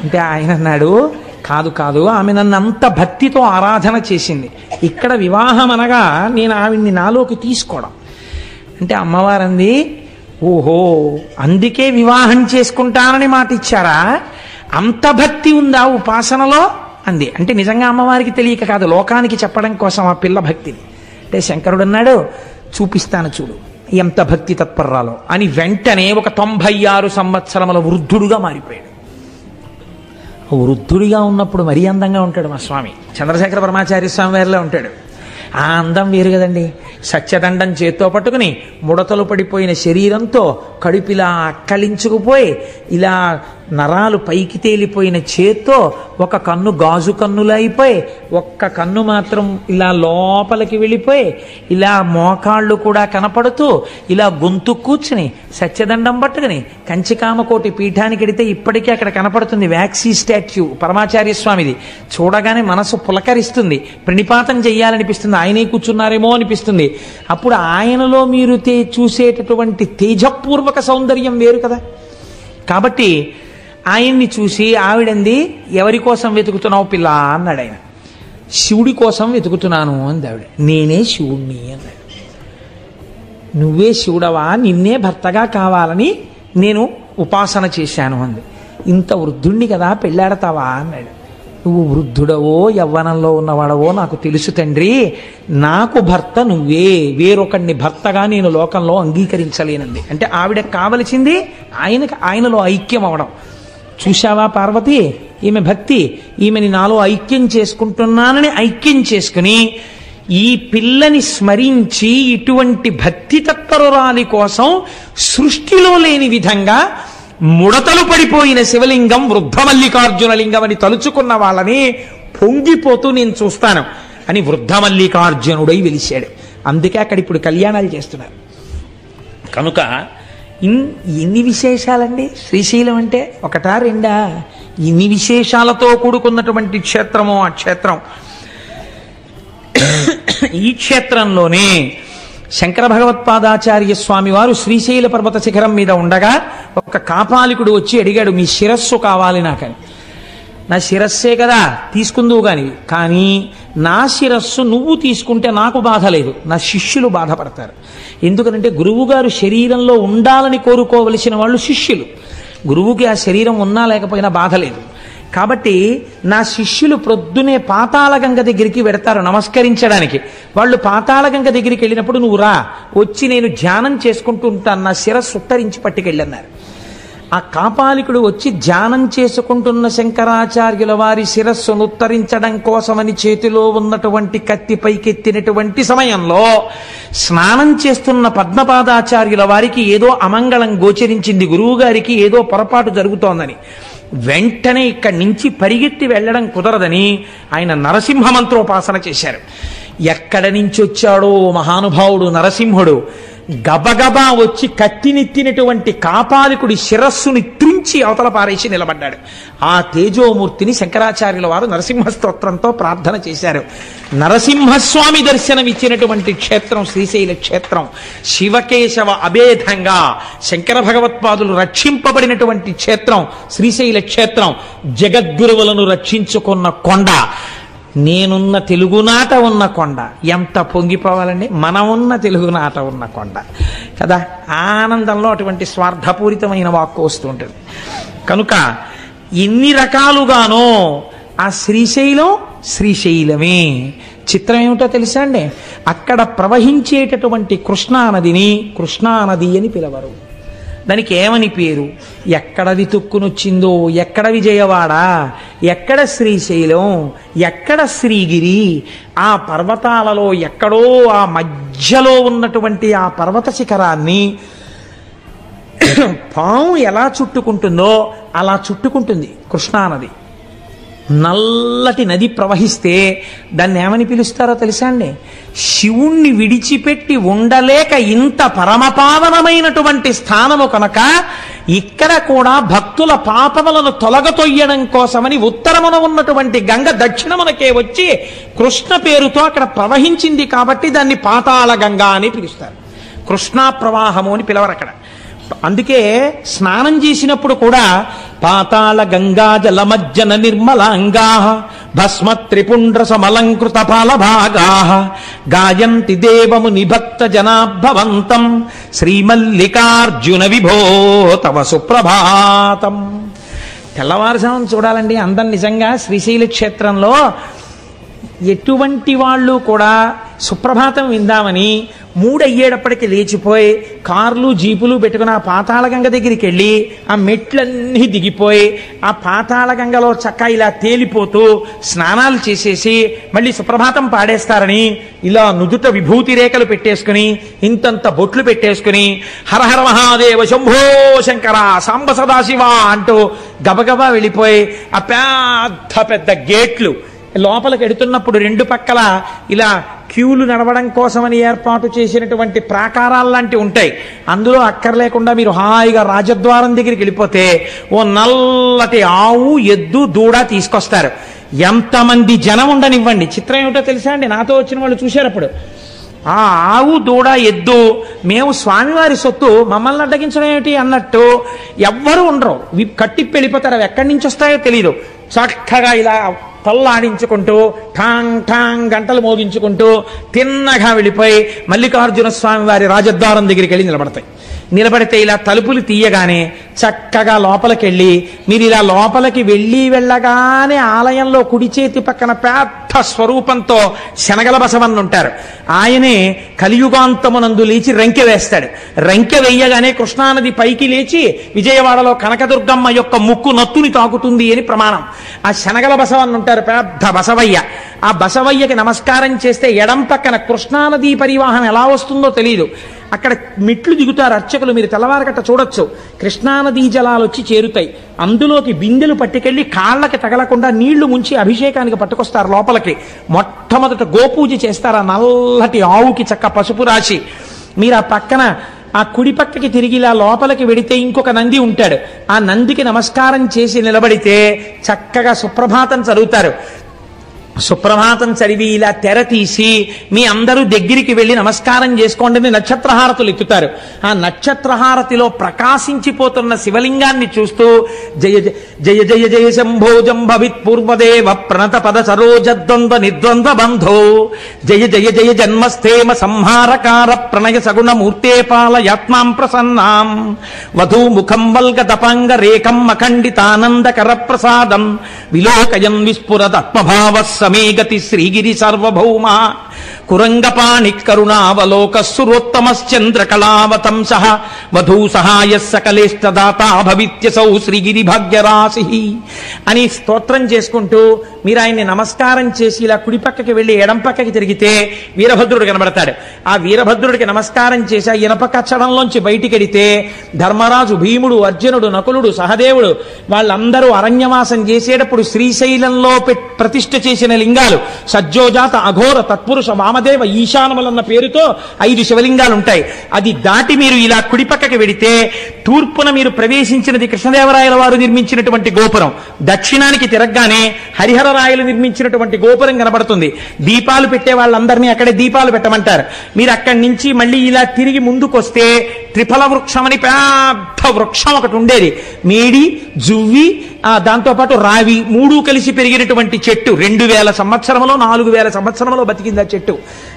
అంటే ఆయన అన్నాడు, కాదు ఆమె నన్ను అంత భక్తితో ఆరాధన చేసింది. ఇక్కడ వివాహం అనగా నేను ఆవిడ్ని నాలోకి తీసుకోవడం. అంటే అమ్మవారంది, ఓహో అందుకే వివాహం చేసుకుంటానని మాట ఇచ్చారా, అంత భక్తి ఉందా ఉపాసనలో అంది. అంటే నిజంగా అమ్మవారికి తెలియక కాదు, లోకానికి చెప్పడం కోసం ఆ పిల్ల భక్తిని. అంటే శంకరుడు అన్నాడు, చూపిస్తాను చూడు ఎంత భక్తి తత్పర్రాలో అని. వెంటనే ఒక 96 సంవత్సరముల వృద్ధుడుగా మారిపోయాడు. వృద్ధుడిగా ఉన్నప్పుడు మరీ అందంగా ఉంటాడు మా స్వామి. చంద్రశేఖర పరమాచార్య స్వామి వారిలో ఉంటాడు. ఆ అందం వేరు కదండి. సత్యదండం చేత్తో పట్టుకుని ముడతలు పడిపోయిన శరీరంతో కడుపిలా అక్కలించుకుపోయి ఇలా నరాలు పైకి తేలిపోయిన చేత్తో ఒక కన్ను గాజు కన్నులు అయిపోయి ఒక్క కన్ను మాత్రం ఇలా లోపలికి వెళ్ళిపోయి ఇలా మోకాళ్ళు కూడా కనపడుతూ ఇలా గొంతు కూర్చుని సత్యదండం పట్టుకుని కంచికామకోటి పీఠానికి ఎడితే ఇప్పటికీ అక్కడ కనపడుతుంది వ్యాక్సీ స్టాట్యూ పరమాచార్య స్వామిది. చూడగానే మనసు పులకరిస్తుంది, ప్రణిపాతం చెయ్యాలనిపిస్తుంది, ఆయనే కూర్చున్నారేమో అనిపిస్తుంది. అప్పుడు ఆయనలో మీరు చూసేటటువంటి తేజపూర్వక సౌందర్యం వేరు కదా. కాబట్టి ఆయన్ని చూసి ఆవిడంది, ఎవరి కోసం వెతుకుతున్నావు పిల్ల అన్నాడు ఆయన. శివుడి కోసం వెతుకుతున్నాను అంది ఆవిడ. నేనే శివుణ్ణి అన్నాడు. నువ్వే శివుడవా, నిన్నే భర్తగా కావాలని నేను ఉపాసన చేశాను అంది. ఇంత వృద్ధుణ్ణి కదా పెళ్ళాడతావా అన్నాడు. నువ్వు వృద్ధుడవో యవ్వనంలో ఉన్నవాడవో నాకు తెలుసు తండ్రి, నాకు భర్త నువ్వే, వేరొకడిని భర్తగా నేను లోకంలో అంగీకరించలేనంది. అంటే ఆవిడకి కావలసింది ఆయనలో ఐక్యం అవడం. చూశావా పార్వతి, ఈమె భక్తి, ఈమెని నాలో ఐక్యం చేసుకుంటున్నానని ఐక్యం చేసుకుని ఈ పిల్లని స్మరించి ఇటువంటి భక్తి తత్పరురాలి కోసం సృష్టిలో లేని విధంగా ముడతలు పడిపోయిన శివలింగం వృద్ధ మల్లికార్జున లింగం అని తలుచుకున్న వాళ్ళని పొంగిపోతూ నేను చూస్తాను అని వృద్ధ మల్లికార్జునుడై వెలిశాడు. అందుకే అక్కడ ఇప్పుడు కళ్యాణాలు చేస్తున్నారు. కనుక ఎన్ని విశేషాలండి శ్రీశైలం అంటే, ఒకటా రెండా, ఇన్ని విశేషాలతో కూడుకున్నటువంటి క్షేత్రమో ఆ క్షేత్రం. ఈ క్షేత్రంలోనే శంకర భగవత్పాదాచార్య స్వామి వారు శ్రీశైల పర్వత శిఖరం మీద ఉండగా ఒక కాపాలికుడు వచ్చి అడిగాడు, మీ శిరస్సు కావాలి నాకని. నా శిరస్సే కదా తీసుకుందువు కానీ నా శిరస్సు నువ్వు తీసుకుంటే నాకు బాధ లేదు, నా శిష్యులు బాధపడతారు. ఎందుకనంటే గురువుగారు శరీరంలో ఉండాలని కోరుకోవలసిన వాళ్ళు శిష్యులు. గురువుకి ఆ శరీరం ఉన్నా లేకపోయినా బాధ లేదు. కాబట్టి నా శిష్యులు ప్రొద్దునే పాతాళగంగ దగ్గరికి వెడతారు నమస్కరించడానికి. వాళ్ళు పాతాళగంగ దగ్గరికి వెళ్ళినప్పుడు నువ్వు రా, వచ్చి నేను ధ్యానం చేసుకుంటూ ఉంటాను, నా శిరస్సు ఉత్తరించి పట్టుకెళ్ళన్నారు. ఆ కాపాలికుడు వచ్చి ధ్యానం చేసుకుంటున్న శంకరాచార్యుల వారి శిరస్సును ఉత్తరించడం కోసమని చేతిలో ఉన్నటువంటి కత్తి పైకెత్తినటువంటి సమయంలో స్నానం చేస్తున్న పద్మపాదాచార్యుల వారికి ఏదో అమంగళం గోచరించింది, గురువు గారికి ఏదో పొరపాటు జరుగుతోందని. వెంటనే ఇక్కడి నుంచి పరిగెత్తి వెళ్ళడం కుదరదని ఆయన నరసింహ మంత్రోపాసన చేశారు. ఎక్కడ నుంచి వచ్చాడో మహానుభావుడు నరసింహుడు గబగబా వచ్చి కత్తినెత్తినటువంటి కాపాలికుడి శిరస్సుని త్రుంచి అవతల పారేసి నిలబడ్డాడు. ఆ తేజోమూర్తిని శంకరాచార్యుల వారు నరసింహ స్తోత్రంతో ప్రార్థన చేశారు. నరసింహస్వామి దర్శనం ఇచ్చినటువంటి క్షేత్రం శ్రీశైల క్షేత్రం. శివకేశవ అభేదంగా శంకర భగవత్పాదులు రక్షింపబడినటువంటి క్షేత్రం శ్రీశైల క్షేత్రం. జగద్గురువులను రక్షించుకున్న కొండ, నేనున్న తెలుగునాట ఉన్న కొండ. ఎంత పొంగిపోవాలండి, మనమున్న తెలుగునాట ఉన్న కొండ కదా. ఆనందంలో అటువంటి స్వార్థపూరితమైన వాక్కు వస్తూ ఉంటుంది. కనుక ఎన్ని రకాలుగానో ఆ శ్రీశైలం శ్రీశైలమే. చిత్రం ఏమిటో తెలుసా అండి, అక్కడ ప్రవహించేటటువంటి కృష్ణానదిని కృష్ణానది అని పిలవరు. దానికి ఏమని పేరు? ఎక్కడ వితుక్కునొచ్చిందో, ఎక్కడ విజయవాడ, ఎక్కడ శ్రీశైలం, ఎక్కడ శ్రీగిరి, ఆ పర్వతాలలో ఎక్కడో ఆ మధ్యలో ఉన్నటువంటి ఆ పర్వత శిఖరాన్ని పాము ఎలా చుట్టుకుంటుందో అలా చుట్టుకుంటుంది కృష్ణానది. నల్లటి నది ప్రవహిస్తే దాన్ని ఏమని పిలుస్తారో తెలుసా అండి? శివుణ్ణి విడిచిపెట్టి ఉండలేక ఇంత పరమపావనమైనటువంటి స్థానము కనుక ఇక్కడ కూడా భక్తుల పాపములను తొలగతొయ్యడం కోసమని ఉత్తరమున ఉన్నటువంటి గంగ దక్షిణమునకే వచ్చి కృష్ణ పేరుతో అక్కడ ప్రవహించింది కాబట్టి దాన్ని పాతాళ గంగా అని పిలుస్తారు. కృష్ణా ప్రవాహము అని పిలవరు అక్కడ. అందుకే స్నానం చేసినప్పుడు కూడా పాతాళ గంగా జలమజ్జన నిర్మలాంగా భస్మ త్రిపుండ్ర సమలంకృత పాలభాగా గాయంతి దేవము నిభక్త జనాభవంతం శ్రీమల్లికార్జున విభో తవ సుప్రభాతం. తెల్లవారుజామున చూడాలండి అందం. నిజంగా శ్రీశైల క్షేత్రంలో ఎటువంటి వాళ్ళు కూడా సుప్రభాతం విందామని 3 అయ్యేటప్పటికి లేచిపోయి కార్లు జీపులు పెట్టుకుని ఆ పాతాళగంగ దగ్గరికి వెళ్ళి ఆ మెట్లన్నీ దిగిపోయి ఆ పాతాళగంగలో చక్క ఇలా తేలిపోతూ స్నానాలు చేసేసి మళ్ళీ సుప్రభాతం పాడేస్తారని ఇలా నుదుట విభూతి రేఖలు పెట్టేసుకుని ఇంతంత బొట్లు పెట్టేసుకుని హరహర మహాదేవ శంభో శంకర సాంబ సదాశివ అంటూ గబగబా వెళ్ళిపోయి ఆ పెద్ద పెద్ద గేట్లు లోపలికి ఎడుతున్నప్పుడు 2 పక్కల ఇలా క్యూలు నడవడం కోసమని ఏర్పాటు చేసినటువంటి ప్రాకారాలు లాంటివి ఉంటాయి. అందులో అక్కర్లేకుండా మీరు హాయిగా రాజద్వారం దగ్గరికి వెళ్ళిపోతే ఓ నల్లటి ఆవు, ఎద్దు, దూడ తీసుకొస్తారు. ఎంతమంది జనం ఉండనివ్వండి. చిత్రం ఏమిటో తెలుసా అండి, నాతో వచ్చిన వాళ్ళు చూశారు. అప్పుడు ఆ ఆవు, దూడ, ఎద్దు మేము స్వామివారి సొత్తు, మమ్మల్ని అడ్డగించడం ఏమిటి అన్నట్టు ఎవ్వరూ ఉండరు. కట్టిప్పి వెళ్ళిపోతారు. అవి ఎక్కడి నుంచి వస్తాయో తెలియదు. చక్కగా ఇలా తల్లాడించుకుంటూ ఠాంగ్ ఠాంగ్ గంటలు మోగించుకుంటూ తిన్నగా వెళ్ళిపోయి మల్లికార్జున స్వామి వారి రాజద్వారం దగ్గరికి వెళ్ళి నిలబడితే ఇలా తలుపులు తీయగానే చక్కగా లోపలికి వెళ్ళి మీరు ఇలా లోపలికి వెళ్ళగానే ఆలయంలో కుడి చేతి పక్కన పెద్ద స్వరూపంతో శనగల బసవన్న ఉంటారు. ఆయనే కలియుగాంతమునందు లేచి రంకె వేస్తాడు. రంకె వేయగానే కృష్ణానది పైకి లేచి విజయవాడలో కనకదుర్గమ్మ యొక్క ముక్కు నత్తుని తాకుతుంది అని ప్రమాణం. ఆ శనగల బసవన్న ఉంటారు, పెద్ద బసవయ్య. ఆ బసవయ్యకి నమస్కారం చేస్తే ఎడం పక్కన కృష్ణానదీ పరివాహం ఎలా వస్తుందో తెలియదు. అక్కడ మెట్లు దిగుతారు అర్చకులు. మీరు తెల్లవారగట్ట చూడొచ్చు. కృష్ణానదీ జలాలు వచ్చి చేరుతాయి. అందులోకి బిందెలు పట్టుకెళ్ళి కాళ్ళకి తగలకుండా నీళ్లు ముంచి అభిషేకానికి పట్టుకొస్తారు లోపలికి. మొట్టమొదట గోపూజ చేస్తారు. ఆ నల్లటి ఆవుకి చక్క పసుపు రాసి మీరు ఆ పక్కన ఆ కుడి పక్కకి తిరిగి ఇలా లోపలికి వెడితే ఇంకొక నంది ఉంటాడు. ఆ నందికి నమస్కారం చేసి నిలబడితే చక్కగా సుప్రభాతం చదువుతారు. సుప్రభాతం చదివి ఇలా తెర తీసి మీ అందరూ దగ్గరికి వెళ్ళి నమస్కారం చేసుకోండి నక్షత్రహారతులు ఎత్తుతారు. ఆ నక్షత్రహారతిలో ప్రకాశించిపోతున్న శివలింగాన్ని చూస్తూ జయ జయ జయ జయ శంభో జంభవిత్ పూర్వదేవ ప్రణత పద సరోజద్వంద్వ నిర్ద్వంద్వ బంధో జయ జయ జయ జన్మస్థేమ సంహారకార ప్రణయ సగుణ మూర్తే పాలయాత్మాం ప్రసన్నాం వధూ ముఖం వల్గ దపాంగ రేఖం అఖండితానందకర ప్రసాదం విలోకయన్ విస్ఫురదత్మభావ సమే గతి శ్రీగిరి సార్వభౌమ కురంగపాణి కరుణావలోక సురోత్తమశ్చంద్రకళావతంస వధూ సహాయ సకలేష్టదాత భవిత్యసౌ శ్రీగిరి భాగ్యరాశి అని స్తోత్రం చేసుకుంటూ మీరు ఆయన్ని నమస్కారం చేసి ఇలా కుడి పక్కకి వెళ్ళి ఎడం పక్కకి తిరిగితే వీరభద్రుడు కనబడతాడు. ఆ వీరభద్రుడికి నమస్కారం చేసి ఆ ఇనప కచ్చడంలోంచి బయటికెడితే ధర్మరాజు, భీముడు, అర్జునుడు, నకులుడు, సహదేవుడు వాళ్ళందరూ అరణ్యవాసం చేసేటప్పుడు శ్రీశైలంలో ప్రతిష్ఠ చేసిన లింగాలు సజ్జోజాత, అఘోర, తత్పురుష, వామదేవ, ఈశానములన్న పేరుతో 5 శివలింగాలు ఉంటాయి. అది దాటి మీరు ఇలా కుడి పక్కకి వెడితే తూర్పున మీరు ప్రవేశించినది కృష్ణదేవరాయల వారు నిర్మించినటువంటి గోపురం, దక్షిణానికి తిరగగానే హరిహరరాయలు నిర్మించినటువంటి గోపురం కనబడుతుంది. దీపాలు పెట్టే వాళ్ళందరినీ అక్కడే దీపాలు పెట్టమంటారు. మీరు అక్కడి నుంచి మళ్ళీ ఇలా తిరిగి ముందుకొస్తే త్రిఫల వృక్షం అని పెద్ద వృక్షం ఒకటి ఉండేది. మేడి, జువ్వి, దాంతోపాటు రావి 3 కలిసి పెరిగినటువంటి చెట్టు. 2000 సంవత్సరంలో 4000 సంవత్సరంలో బతికింది ఆ చెట్టు.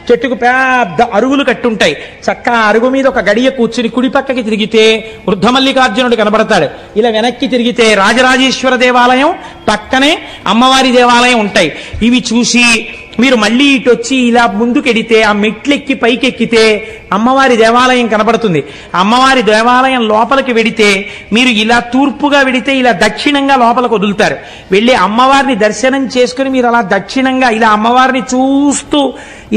చెట్టుకు పెద్ద అరుగులు కట్టుంటాయి. చక్కగా అరుగు మీద ఒక గడియ కూర్చుని కుడి పక్కకి తిరిగితే వృద్ధమల్లికార్జునుడు కనబడతాడు. ఇలా వెనక్కి తిరిగితే రాజరాజేశ్వర దేవాలయం, పక్కనే అమ్మవారి దేవాలయం ఉంటాయి. ఇవి చూసి మీరు మళ్ళీ ఇటు వచ్చి ఇలా ముందుకెడితే ఆ మెట్లెక్కి పైకెక్కితే అమ్మవారి దేవాలయం కనబడుతుంది. అమ్మవారి దేవాలయం లోపలికి వెడితే మీరు ఇలా తూర్పుగా వెడితే ఇలా దక్షిణంగా లోపలికి వదులుతారు. వెళ్ళి అమ్మవారిని దర్శనం చేసుకుని మీరు అలా దక్షిణంగా ఇలా అమ్మవారిని చూస్తూ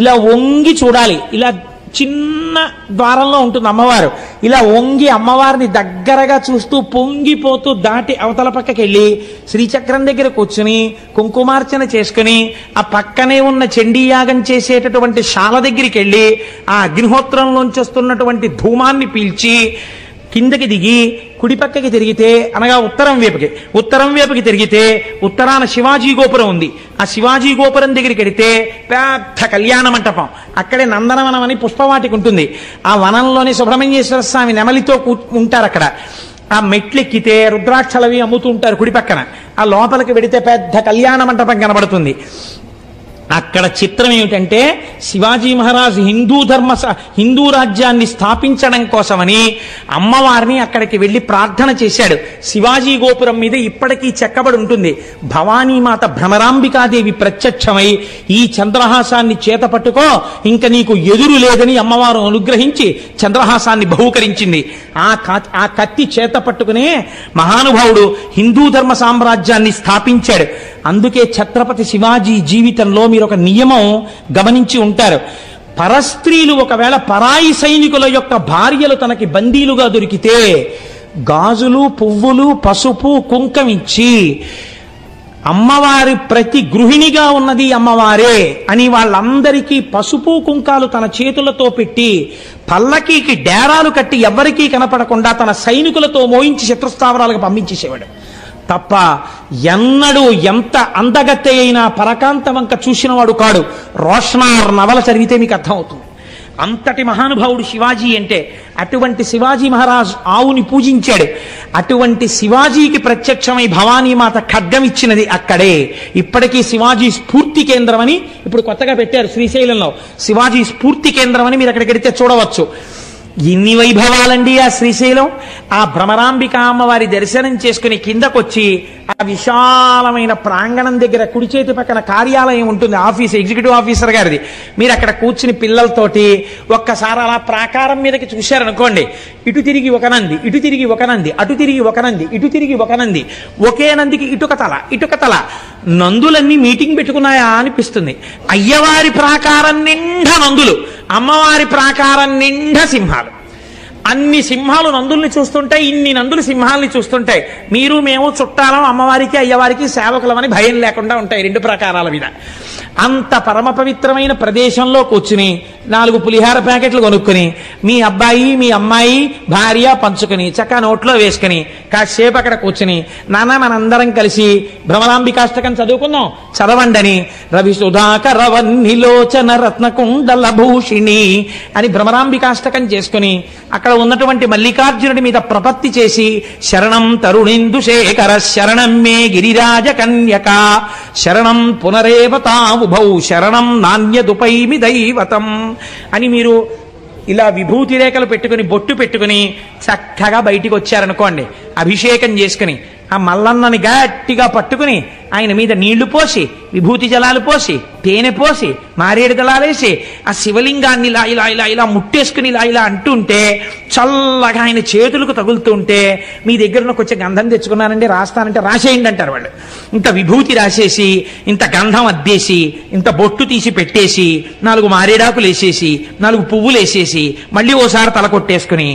ఇలా వంగి చూడాలి. ఇలా చిన్న ద్వారంలో ఉంటుంది అమ్మవారు. ఇలా వంగి అమ్మవారిని దగ్గరగా చూస్తూ పొంగిపోతూ దాటి అవతల పక్కకి వెళ్ళి శ్రీచక్రం దగ్గర కూర్చుని కుంకుమార్చన చేసుకుని ఆ పక్కనే ఉన్న చండీయాగం చేసేటటువంటి శాల దగ్గరికి వెళ్ళి ఆ అగ్నిహోత్రంలోంచి వస్తున్నటువంటి ధూమాన్ని పీల్చి కిందకి దిగి కుడి పక్కకి తిరిగితే అనగా ఉత్తరం వైపుకి తిరిగితే ఉత్తరాన శివాజీ గోపురం ఉంది. ఆ శివాజీ గోపురం దగ్గరికి వెడితే పెద్ద కళ్యాణ మంటపం, అక్కడే నందనవనం అని పుష్పవాటికి ఉంటుంది. ఆ వనంలోని సుబ్రహ్మణ్యేశ్వర స్వామి నెమలితో ఉంటారు. అక్కడ ఆ మెట్లెక్కితే రుద్రాక్షలవి అమ్ముతూ ఉంటారు కుడి పక్కన. ఆ లోపలికి వెడితే పెద్ద కళ్యాణ మంటపం కనబడుతుంది. అక్కడ చిత్రం ఏమిటంటే శివాజీ మహారాజు హిందూ రాజ్యాన్ని స్థాపించడం కోసమని అమ్మవారిని అక్కడికి వెళ్ళి ప్రార్థన చేశాడు. శివాజీ గోపురం మీద ఇప్పటికీ చెక్కబడి ఉంటుంది. భవానీమాత భ్రమరాంబికాదేవి ప్రత్యక్షమై ఈ చంద్రహాసాన్ని చేత పట్టుకో, ఇంక నీకు ఎదురు లేదని అమ్మవారు అనుగ్రహించి చంద్రహాసాన్ని బహూకరించింది. ఆ కత్తి చేత పట్టుకునే మహానుభావుడు హిందూ ధర్మ సామ్రాజ్యాన్ని స్థాపించాడు. అందుకే ఛత్రపతి శివాజీ జీవితంలో మీరు ఒక నియమం గమనించి ఉంటారు. పరస్త్రీలు ఒకవేళ పరాయి సైనికుల యొక్క భార్యలు తనకి బందీలుగా దొరికితే గాజులు, పువ్వులు, పసుపు, కుంకమిచ్చి అమ్మవారి ప్రతి గృహిణిగా ఉన్నది అమ్మవారే అని వాళ్ళందరికీ పసుపు కుంకాలు తన చేతులతో పెట్టి పల్లకీకి డేరాలు కట్టి ఎవ్వరికీ కనపడకుండా తన సైనికులతో మోయించి శత్రుస్థావరాలకు పంపించేసేవాడు. తప్ప ఎన్నడూ ఎంత అందగత్తె అయినా పరకాంత వంక చూసినవాడు కాడు. రోషనార్ నవల చదివితే మీకు అర్థమవుతుంది. అంతటి మహానుభావుడు శివాజీ అంటే. అటువంటి శివాజీ మహారాజ్ ఆవుని పూజించాడు. అటువంటి శివాజీకి ప్రత్యక్షమై భవానీమాత ఖడ్గం ఇచ్చినది అక్కడే. ఇప్పటికీ శివాజీ స్ఫూర్తి కేంద్రం అని ఇప్పుడు కొత్తగా పెట్టారు శ్రీశైలంలో. శివాజీ స్ఫూర్తి కేంద్రం అని మీరు అక్కడికి వెడితే చూడవచ్చు. ఎన్ని వైభవాలండి ఆ శ్రీశైలం. ఆ భ్రమరాంబిక అమ్మవారి దర్శనం చేసుకుని కిందకొచ్చి ఆ విశాలమైన ప్రాంగణం దగ్గర కుడి చేతి పక్కన కార్యాలయం ఉంటుంది, ఆఫీస్, ఎగ్జిక్యూటివ్ ఆఫీసర్ గారిది. మీరు అక్కడ కూర్చుని పిల్లలతోటి ఒక్కసారి అలా ప్రాకారం మీదకి చూశారనుకోండి, ఇటు తిరిగి ఒక నంది, ఇటు తిరిగి ఒక నంది, అటు తిరిగి ఒక నంది, ఇటు తిరిగి ఒక నంది, ఒకే నందికి ఇటుక తల. నందులన్నీ మీటింగ్ పెట్టుకున్నాయా అనిపిస్తుంది. అయ్యవారి ప్రాకారం నిండా నందులు, అమ్మవారి ప్రాకారం నిండా సింహాలు. అన్ని సింహాలు నందుల్ని చూస్తుంటాయి, ఇన్ని నందులు సింహాలని చూస్తుంటాయి. మీరు మేము చుట్టాలం, అమ్మవారికి అయ్యవారికి సేవకులమని భయం లేకుండా ఉంటాయి రెండు ప్రకారాల మీద. అంత పరమ పవిత్రమైన ప్రదేశంలో కూర్చుని 4 పులిహార ప్యాకెట్లు కొనుక్కుని మీ అబ్బాయి మీ అమ్మాయి భార్య పంచుకుని చక్కగా నోట్లో వేసుకుని కాసేపు అక్కడ కూర్చుని నాన్న మనందరం కలిసి భ్రమరాంబికాష్టకం చదువుకుందాం, చదవండని రవి సుధాకర వన్నిలోచన రత్నకుండల భూషిణి అని భ్రమరాంబికాష్టకం చేసుకుని అక్కడ ఉన్నటువంటి మల్లికార్జునుడి మీద ప్రపత్తి చేసి శరణం తరుణిందు శేఖర శరణం మే గిరిరాజ కన్యక శరణం పునరేవతావుభౌ శరణం నాణ్యదుపైమి దైవతం అని మీరు ఇలా విభూతి రేఖలు పెట్టుకుని బొట్టు పెట్టుకుని చక్కగా బయటికి వచ్చారనుకోండి, అభిషేకం చేసుకుని ఆ మల్లన్నని గట్టిగా పట్టుకుని ఆయన మీద నీళ్లు పోసి విభూతి జలాలు పోసి తేనె పోసి మారేడు దళాలేసి ఆ శివలింగాన్ని ఇలా ఇలా ఇలా ఇలా ముట్టేసుకుని ఇలా ఇలా అంటుంటే చల్లగా ఆయన చేతులకు తగులుతుంటే మీ దగ్గర కొంచెం గంధం తెచ్చుకున్నానండి రాస్తానంటే రాసేయండి అంటారు వాళ్ళు. ఇంత విభూతి రాసేసి ఇంత గంధం అద్దేసి ఇంత బొట్టు తీసి పెట్టేసి 4 మారేడాకులు వేసేసి 4 పువ్వులు వేసేసి మళ్ళీ ఓసారి తల కొట్టేసుకుని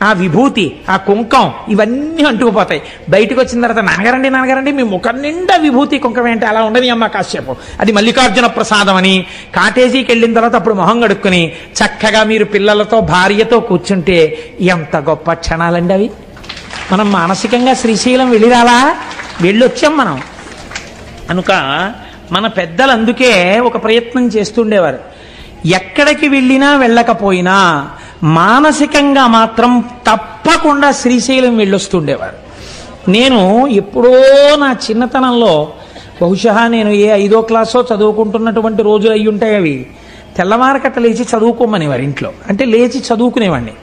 ఆ విభూతి ఆ కుంకం ఇవన్నీ అంటుకుపోతాయి. బయటకు వచ్చిన తర్వాత నాన్నగారండి మీ ముఖం నిండా విభూతి కుంకం ఏంటి అలా ఉండని అమ్మ కాసేపు, అది మల్లికార్జున ప్రసాదం అని కాటేజీకి వెళ్ళిన తర్వాత అప్పుడు మొహం కడుక్కుని చక్కగా మీరు పిల్లలతో భార్యతో కూర్చుంటే ఎంత గొప్ప క్షణాలండి అవి. మనం మానసికంగా శ్రీశైలం వెళ్ళిరాలా, వెళ్ళొచ్చాం మనం. కనుక మన పెద్దలు అందుకే ఒక ప్రయత్నం చేస్తుండేవారు, ఎక్కడికి వెళ్ళినా వెళ్ళకపోయినా మానసికంగా మాత్రం తప్పకుండా శ్రీశైలం వెళ్ళొస్తుండేవారు. నేను ఎప్పుడో నా చిన్నతనంలో బహుశా నేను 5వ క్లాసో చదువుకుంటున్నటువంటి రోజులు అయ్యి ఉంటాయి అవి. తెల్లవారకట్ట లేచి చదువుకోమని వారి ఇంట్లో, అంటే లేచి చదువుకునేవాడిని.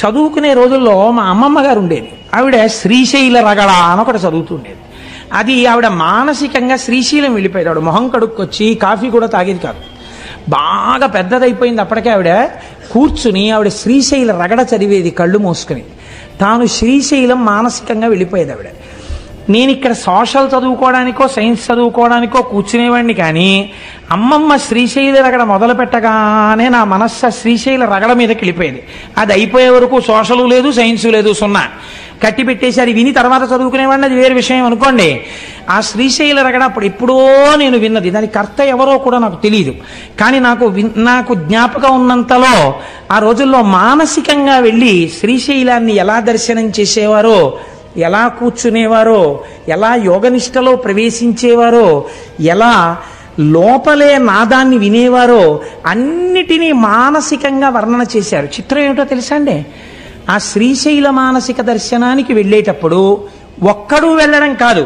చదువుకునే రోజుల్లో మా అమ్మమ్మ గారు ఉండేది, ఆవిడ శ్రీశైల రగడ అని ఒకటి చదువుతుండేది. అది ఆవిడ మానసికంగా శ్రీశైలం వెళ్ళిపోయేది. ఆవిడ మొహం కడుక్కొచ్చి కాఫీ కూడా తాగేది కాదు, బాగా పెద్దదైపోయింది అప్పటికే. ఆవిడ కూర్చుని ఆవిడ శ్రీశైల రగడ చదివేది కళ్ళు మూసుకుని. తాను శ్రీశైలం మానసికంగా వెళ్ళిపోయేది ఆవిడ. నేను ఇక్కడ సోషల్ చదువుకోవడానికో సైన్స్ చదువుకోవడానికో కూర్చునేవాడిని, కానీ అమ్మమ్మ శ్రీశైల రగడ మొదలు పెట్టగానే నా మనస్సు శ్రీశైల రగడ మీదకి వెళ్ళిపోయేది. అది అయిపోయే వరకు సోషలు లేదు సైన్సు లేదు, 0 కట్టి పెట్టేసి అది విని తర్వాత చదువుకునేవాడిని, అది వేరే విషయం అనుకోండి. ఆ శ్రీశైల రగడ అప్పుడు ఎప్పుడో నేను విన్నది, దాని కర్త ఎవరో కూడా నాకు తెలియదు. కానీ నాకు జ్ఞాపకం ఉన్నంతలో ఆ రోజుల్లో మానసికంగా వెళ్ళి శ్రీశైలాన్ని ఎలా దర్శనం చేసేవారో, ఎలా కూర్చునేవారో, ఎలా యోగనిష్టలో ప్రవేశించేవారో, ఎలా లోపలే నాదాన్ని వినేవారో అన్నిటినీ మానసికంగా వర్ణన చేశారు. చిత్రం ఏమిటో తెలుసా అండి, ఆ శ్రీశైల మానసిక దర్శనానికి వెళ్ళేటప్పుడు ఒక్కడూ వెళ్ళడం కాదు,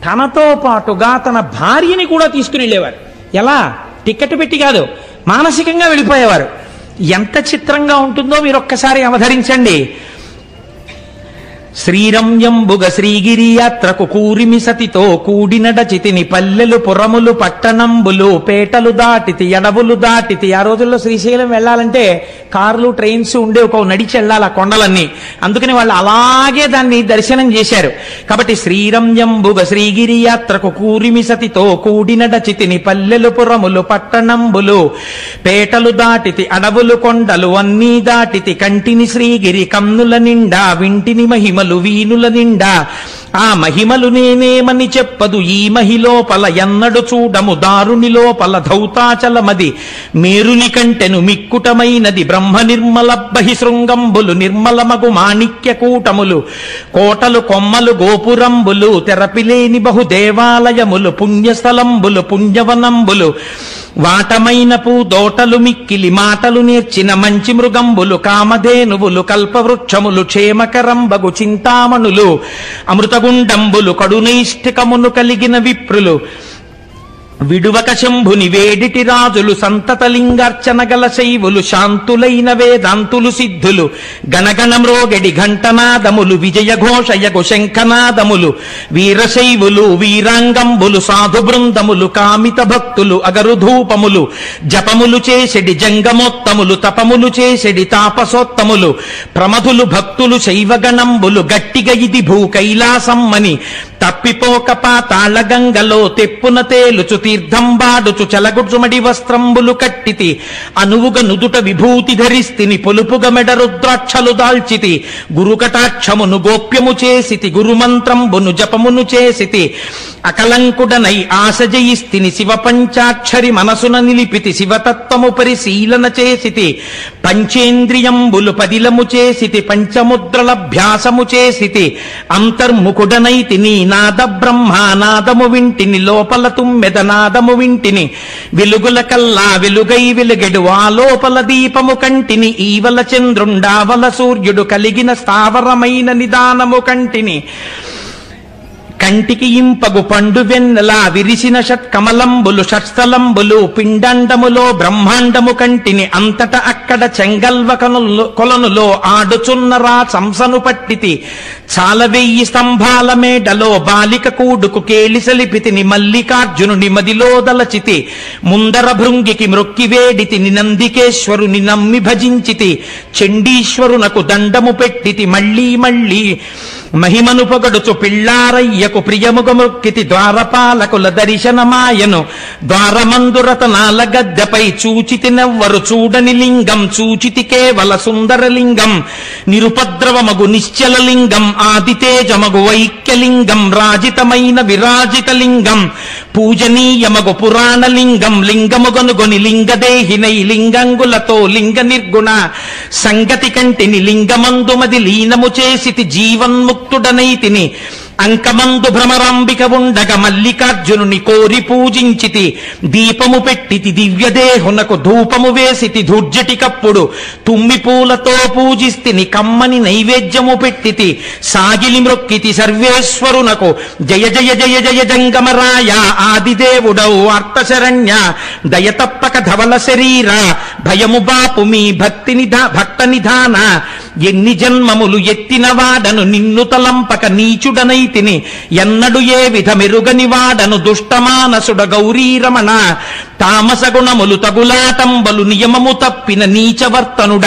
తనతో పాటుగా తన భార్యని కూడా తీసుకుని వెళ్ళేవారు. ఎలా? టికెట్ పెట్టి కాదు, మానసికంగా వెళ్ళిపోయేవారు. ఎంత చిత్రంగా ఉంటుందో మీరు ఒక్కసారి అవధరించండి. శ్రీరంయంబుగ శ్రీగిరి యాత్రకు కూరిమి సతితో కూడినడచితిని పల్లెలు పురములు పట్టణంబులు పేటలు దాటితి అడవులు దాటితి. ఆ రోజుల్లో శ్రీశైలం వెళ్ళాలంటే కార్లు ట్రైన్స్ ఉండే, ఒక నడిచి వెళ్ళాలి ఆ కొండలన్నీ. అందుకని వాళ్ళు అలాగే దాన్ని దర్శనం చేశారు. కాబట్టి శ్రీరంయంబుగ శ్రీగిరి యాత్రకు కూరిమి సతితో కూడినడచితిని పల్లెలు పురములు పట్టణంబులు పేటలు దాటితి అడవులు కొండలు అన్నీ దాటితి కంటిని శ్రీగిరి కన్నుల నిండా వింటిని మహిమలు వీనుల నిండా ఆ మహిమలు నేనేమని చెప్పదు ఈ మహిలోపల ఎన్నడు చూడము దారుని లోపల ధౌతాచలమది మేరుని కంటెను మిక్కుటమైనది బ్రహ్మ నిర్మల బహిశృంగంబులు నిర్మలమగు మాణిక్య కూటములు కోటలు కొమ్మలు గోపురంబులు తెరపిలేని బహు దేవాలయములు పుణ్యస్థలంబులు పుణ్యవనంబులు వాటమైన పూదోటలు మిక్కిలి మాటలు నేర్చిన మంచి మృగంబులు కామధేనువులు కల్పవృక్షములు క్షేమకరంబగు చింతామణులు అమృతగుండంబులు కడునైష్ఠికమును కలిగిన విప్రులు విడువక శంభుని వేడిటి రాజులు సంతతలింగార్చన గల శైవులు శాంతులైన వేదాంతులు సిద్ధులు గణగణ మ్రోగడి ఘంటనాదములు విజయ ఘోషయగు శంఖనాదములు వీరశైవులు వీరాంగంబులు సాధు బృందములు కామిత భక్తులు అగరుధూపములు జపములు చేసెడి జంగమోత్తములు తపములు చేసెడి తాపసోత్తములు ప్రమధులు భక్తులు శైవగణంబులు గట్టిగ ఇది భూ కైలాసమ్మని తప్పిపోక పాతాళ గంగలో తెప్పున తేలుచు తీర్థం వాడుచు చలగుచుమడి వస్త్రంబులు కట్టితి అనువుగ నుదుట విభూతి ధరిస్తిని పొలుపుగ మెడ రుద్రాక్షలు దాల్చితి గురుకటాక్షమును గోప్యము చేసితి గురుమంత్రంబును జపమును చేసితి అకలంకుడనై ఆశ జయిస్తిని శివ పంచాక్షరి మనసున నిలిపితి శివతత్వము పరిశీలన చేసితి పంచేంద్రియంబులు పదిలము చేసితి పంచముద్రలభ్యాసము చేసితి అంతర్ముఖుడనైతి నీ నాద బ్రహ్మానాదము వింటిని లోపల తుమ్మెదనాదము వింటిని వెలుగుల కల్లా వెలుగై వెలుగెడు ఆ లోపల దీపము కంటిని ఈవల చంద్రుండావల సూర్యుడు కలిగిన స్థావరమైన నిదానము కంటిని కంటికి ఇంపగు పండు వెన్నెలా విరిసిన షట్కమలంబులు షట్స్థలంబులు పిండండములో బ్రహ్మాండము కంటిని అంతట అక్కడ చెంగల్వ కొలనులో ఆడుచున్నరా సంసను పట్టితి చాలా 1000 స్తంభాల మేడలో బాలిక కూడుకు కేలిసలిపితిని మల్లికార్జునుని మదిలో దలచితి ముందర భృంగికి మ్రొక్కి వేడితిని నందికేశ్వరుని నమ్మి భజించితి చండీశ్వరునకు దండము పెట్టితి మళ్ళీ మళ్ళీ మహిమను పొగడుచు పిళ్ళారయ్యకు ప్రియముగ మొక్కితి ద్వారపాలకుల దర్శనమాయను ద్వారమందురతనాల గద్దెపై చూచితినెవ్వరు చూడని లింగం చూచితి కేవల సుందరలింగం నిరుపద్రవమగు నిశ్చల లింగం ఆదితేజమగు వైక్యలింగం రాజితమైన విరాజిత లింగం పూజనీయమగు పురాణలింగం లింగముగనుగొని లింగదేహినై లింగంగులతో లింగ నిర్గుణ సంగతి కంటిని లింగమందుమది లీనము చేసితి జీవన్ముక్తుడనైతిని అంకమందు భ్రమరాంబిక ఉండగ మల్లికార్జునుని కోరి పూజించితి దీపము పెట్టితి దివ్యదేహునకు ధూపము వేసితి ధూర్జటికప్పుడు తుమ్మి పూలతో పూజిస్తిని కమ్మని నైవేద్యము పెట్టితి సాగిలి మ్రొక్కితి సర్వేశ్వరునకు జయ జయ జయ జయ జంగమరాయ ఆదిదేవుడౌ అర్థశరణ్య దయతప్పక ధవల శరీర భయము బాపు మీ భక్త నిధాన ఎన్ని జన్మములు ఎత్తిన వాడను నిన్ను తలంపక నీచుడనైతిని ఎన్నడు ఏ విధమెరుగని వాడను దుష్టమానసుడ గౌరీరమణ తామస గుణములు తగులాటంబలు నియమము తప్పిన నీచవర్తనుడ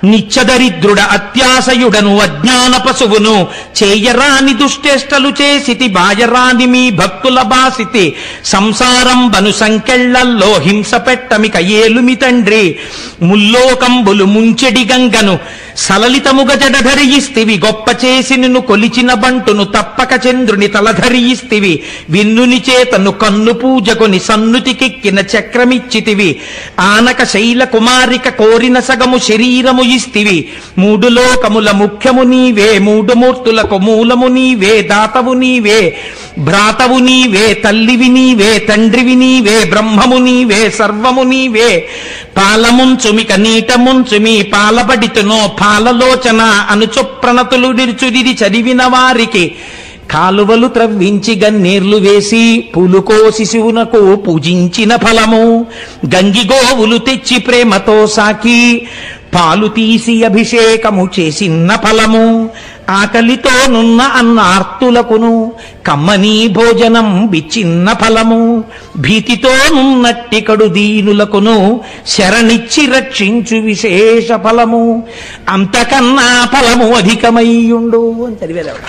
నిత్యదరిద్రుడ అత్యాశయుడను అజ్ఞాన పశువును చేయరాని దుష్టేష్టలు చేసితి బాయరాని మీ భక్తుల బాసితి సంసారం బను సంకెళ్లల్లో హింస పెట్టమిక ఏలుమి తండ్రి ముల్లోకంబులు ముంచెడి గంగను సలలితముగ జడధరియిస్తివి గొప్ప చేసి నిన్ను కొలిచిన బంటును తప్పక చంద్రుని తలధరియిస్తివి విన్నుని చేతను కన్ను పూజకొని సన్నుతికెక్కిన చక్రమిచ్చితివి ఆనక శైల కుమారిక కోరిన సగము శరీరము ఇస్తివి 3 లోకముల ముఖ్యము నీవే 3 మూర్తులకు మూలము నీవే దాతవు నీవే భ్రాతవు నీవే తల్లివి నీవే తండ్రివి నీవే బ్రహ్మము నీవే సర్వము నీవే పాలముంచుమిక నీటముంచుమి పాలబడితునో పాలలోచన అనుచు ప్రణతులు నిరుచుదిరి చదివిన వారికి కాలువలు త్రవ్వించి గన్నీర్లు వేసి పూలుకో శిశువునకు పూజించిన ఫలము గంగిగోవులు తెచ్చి ప్రేమతో సాకి పాలు తీసి అభిషేకము చేసిన ఫలము ఆకలితో నున్న అన్నార్తులకును కమ్మనీ భోజనం బిచ్చిన్న ఫలము భీతితో నున్నట్టి కడు దీనులకును శరణిచ్చి రక్షించు విశేష ఫలము అంతకన్నా ఫలము అధికమయ్యుండు అని చదివేదాడు.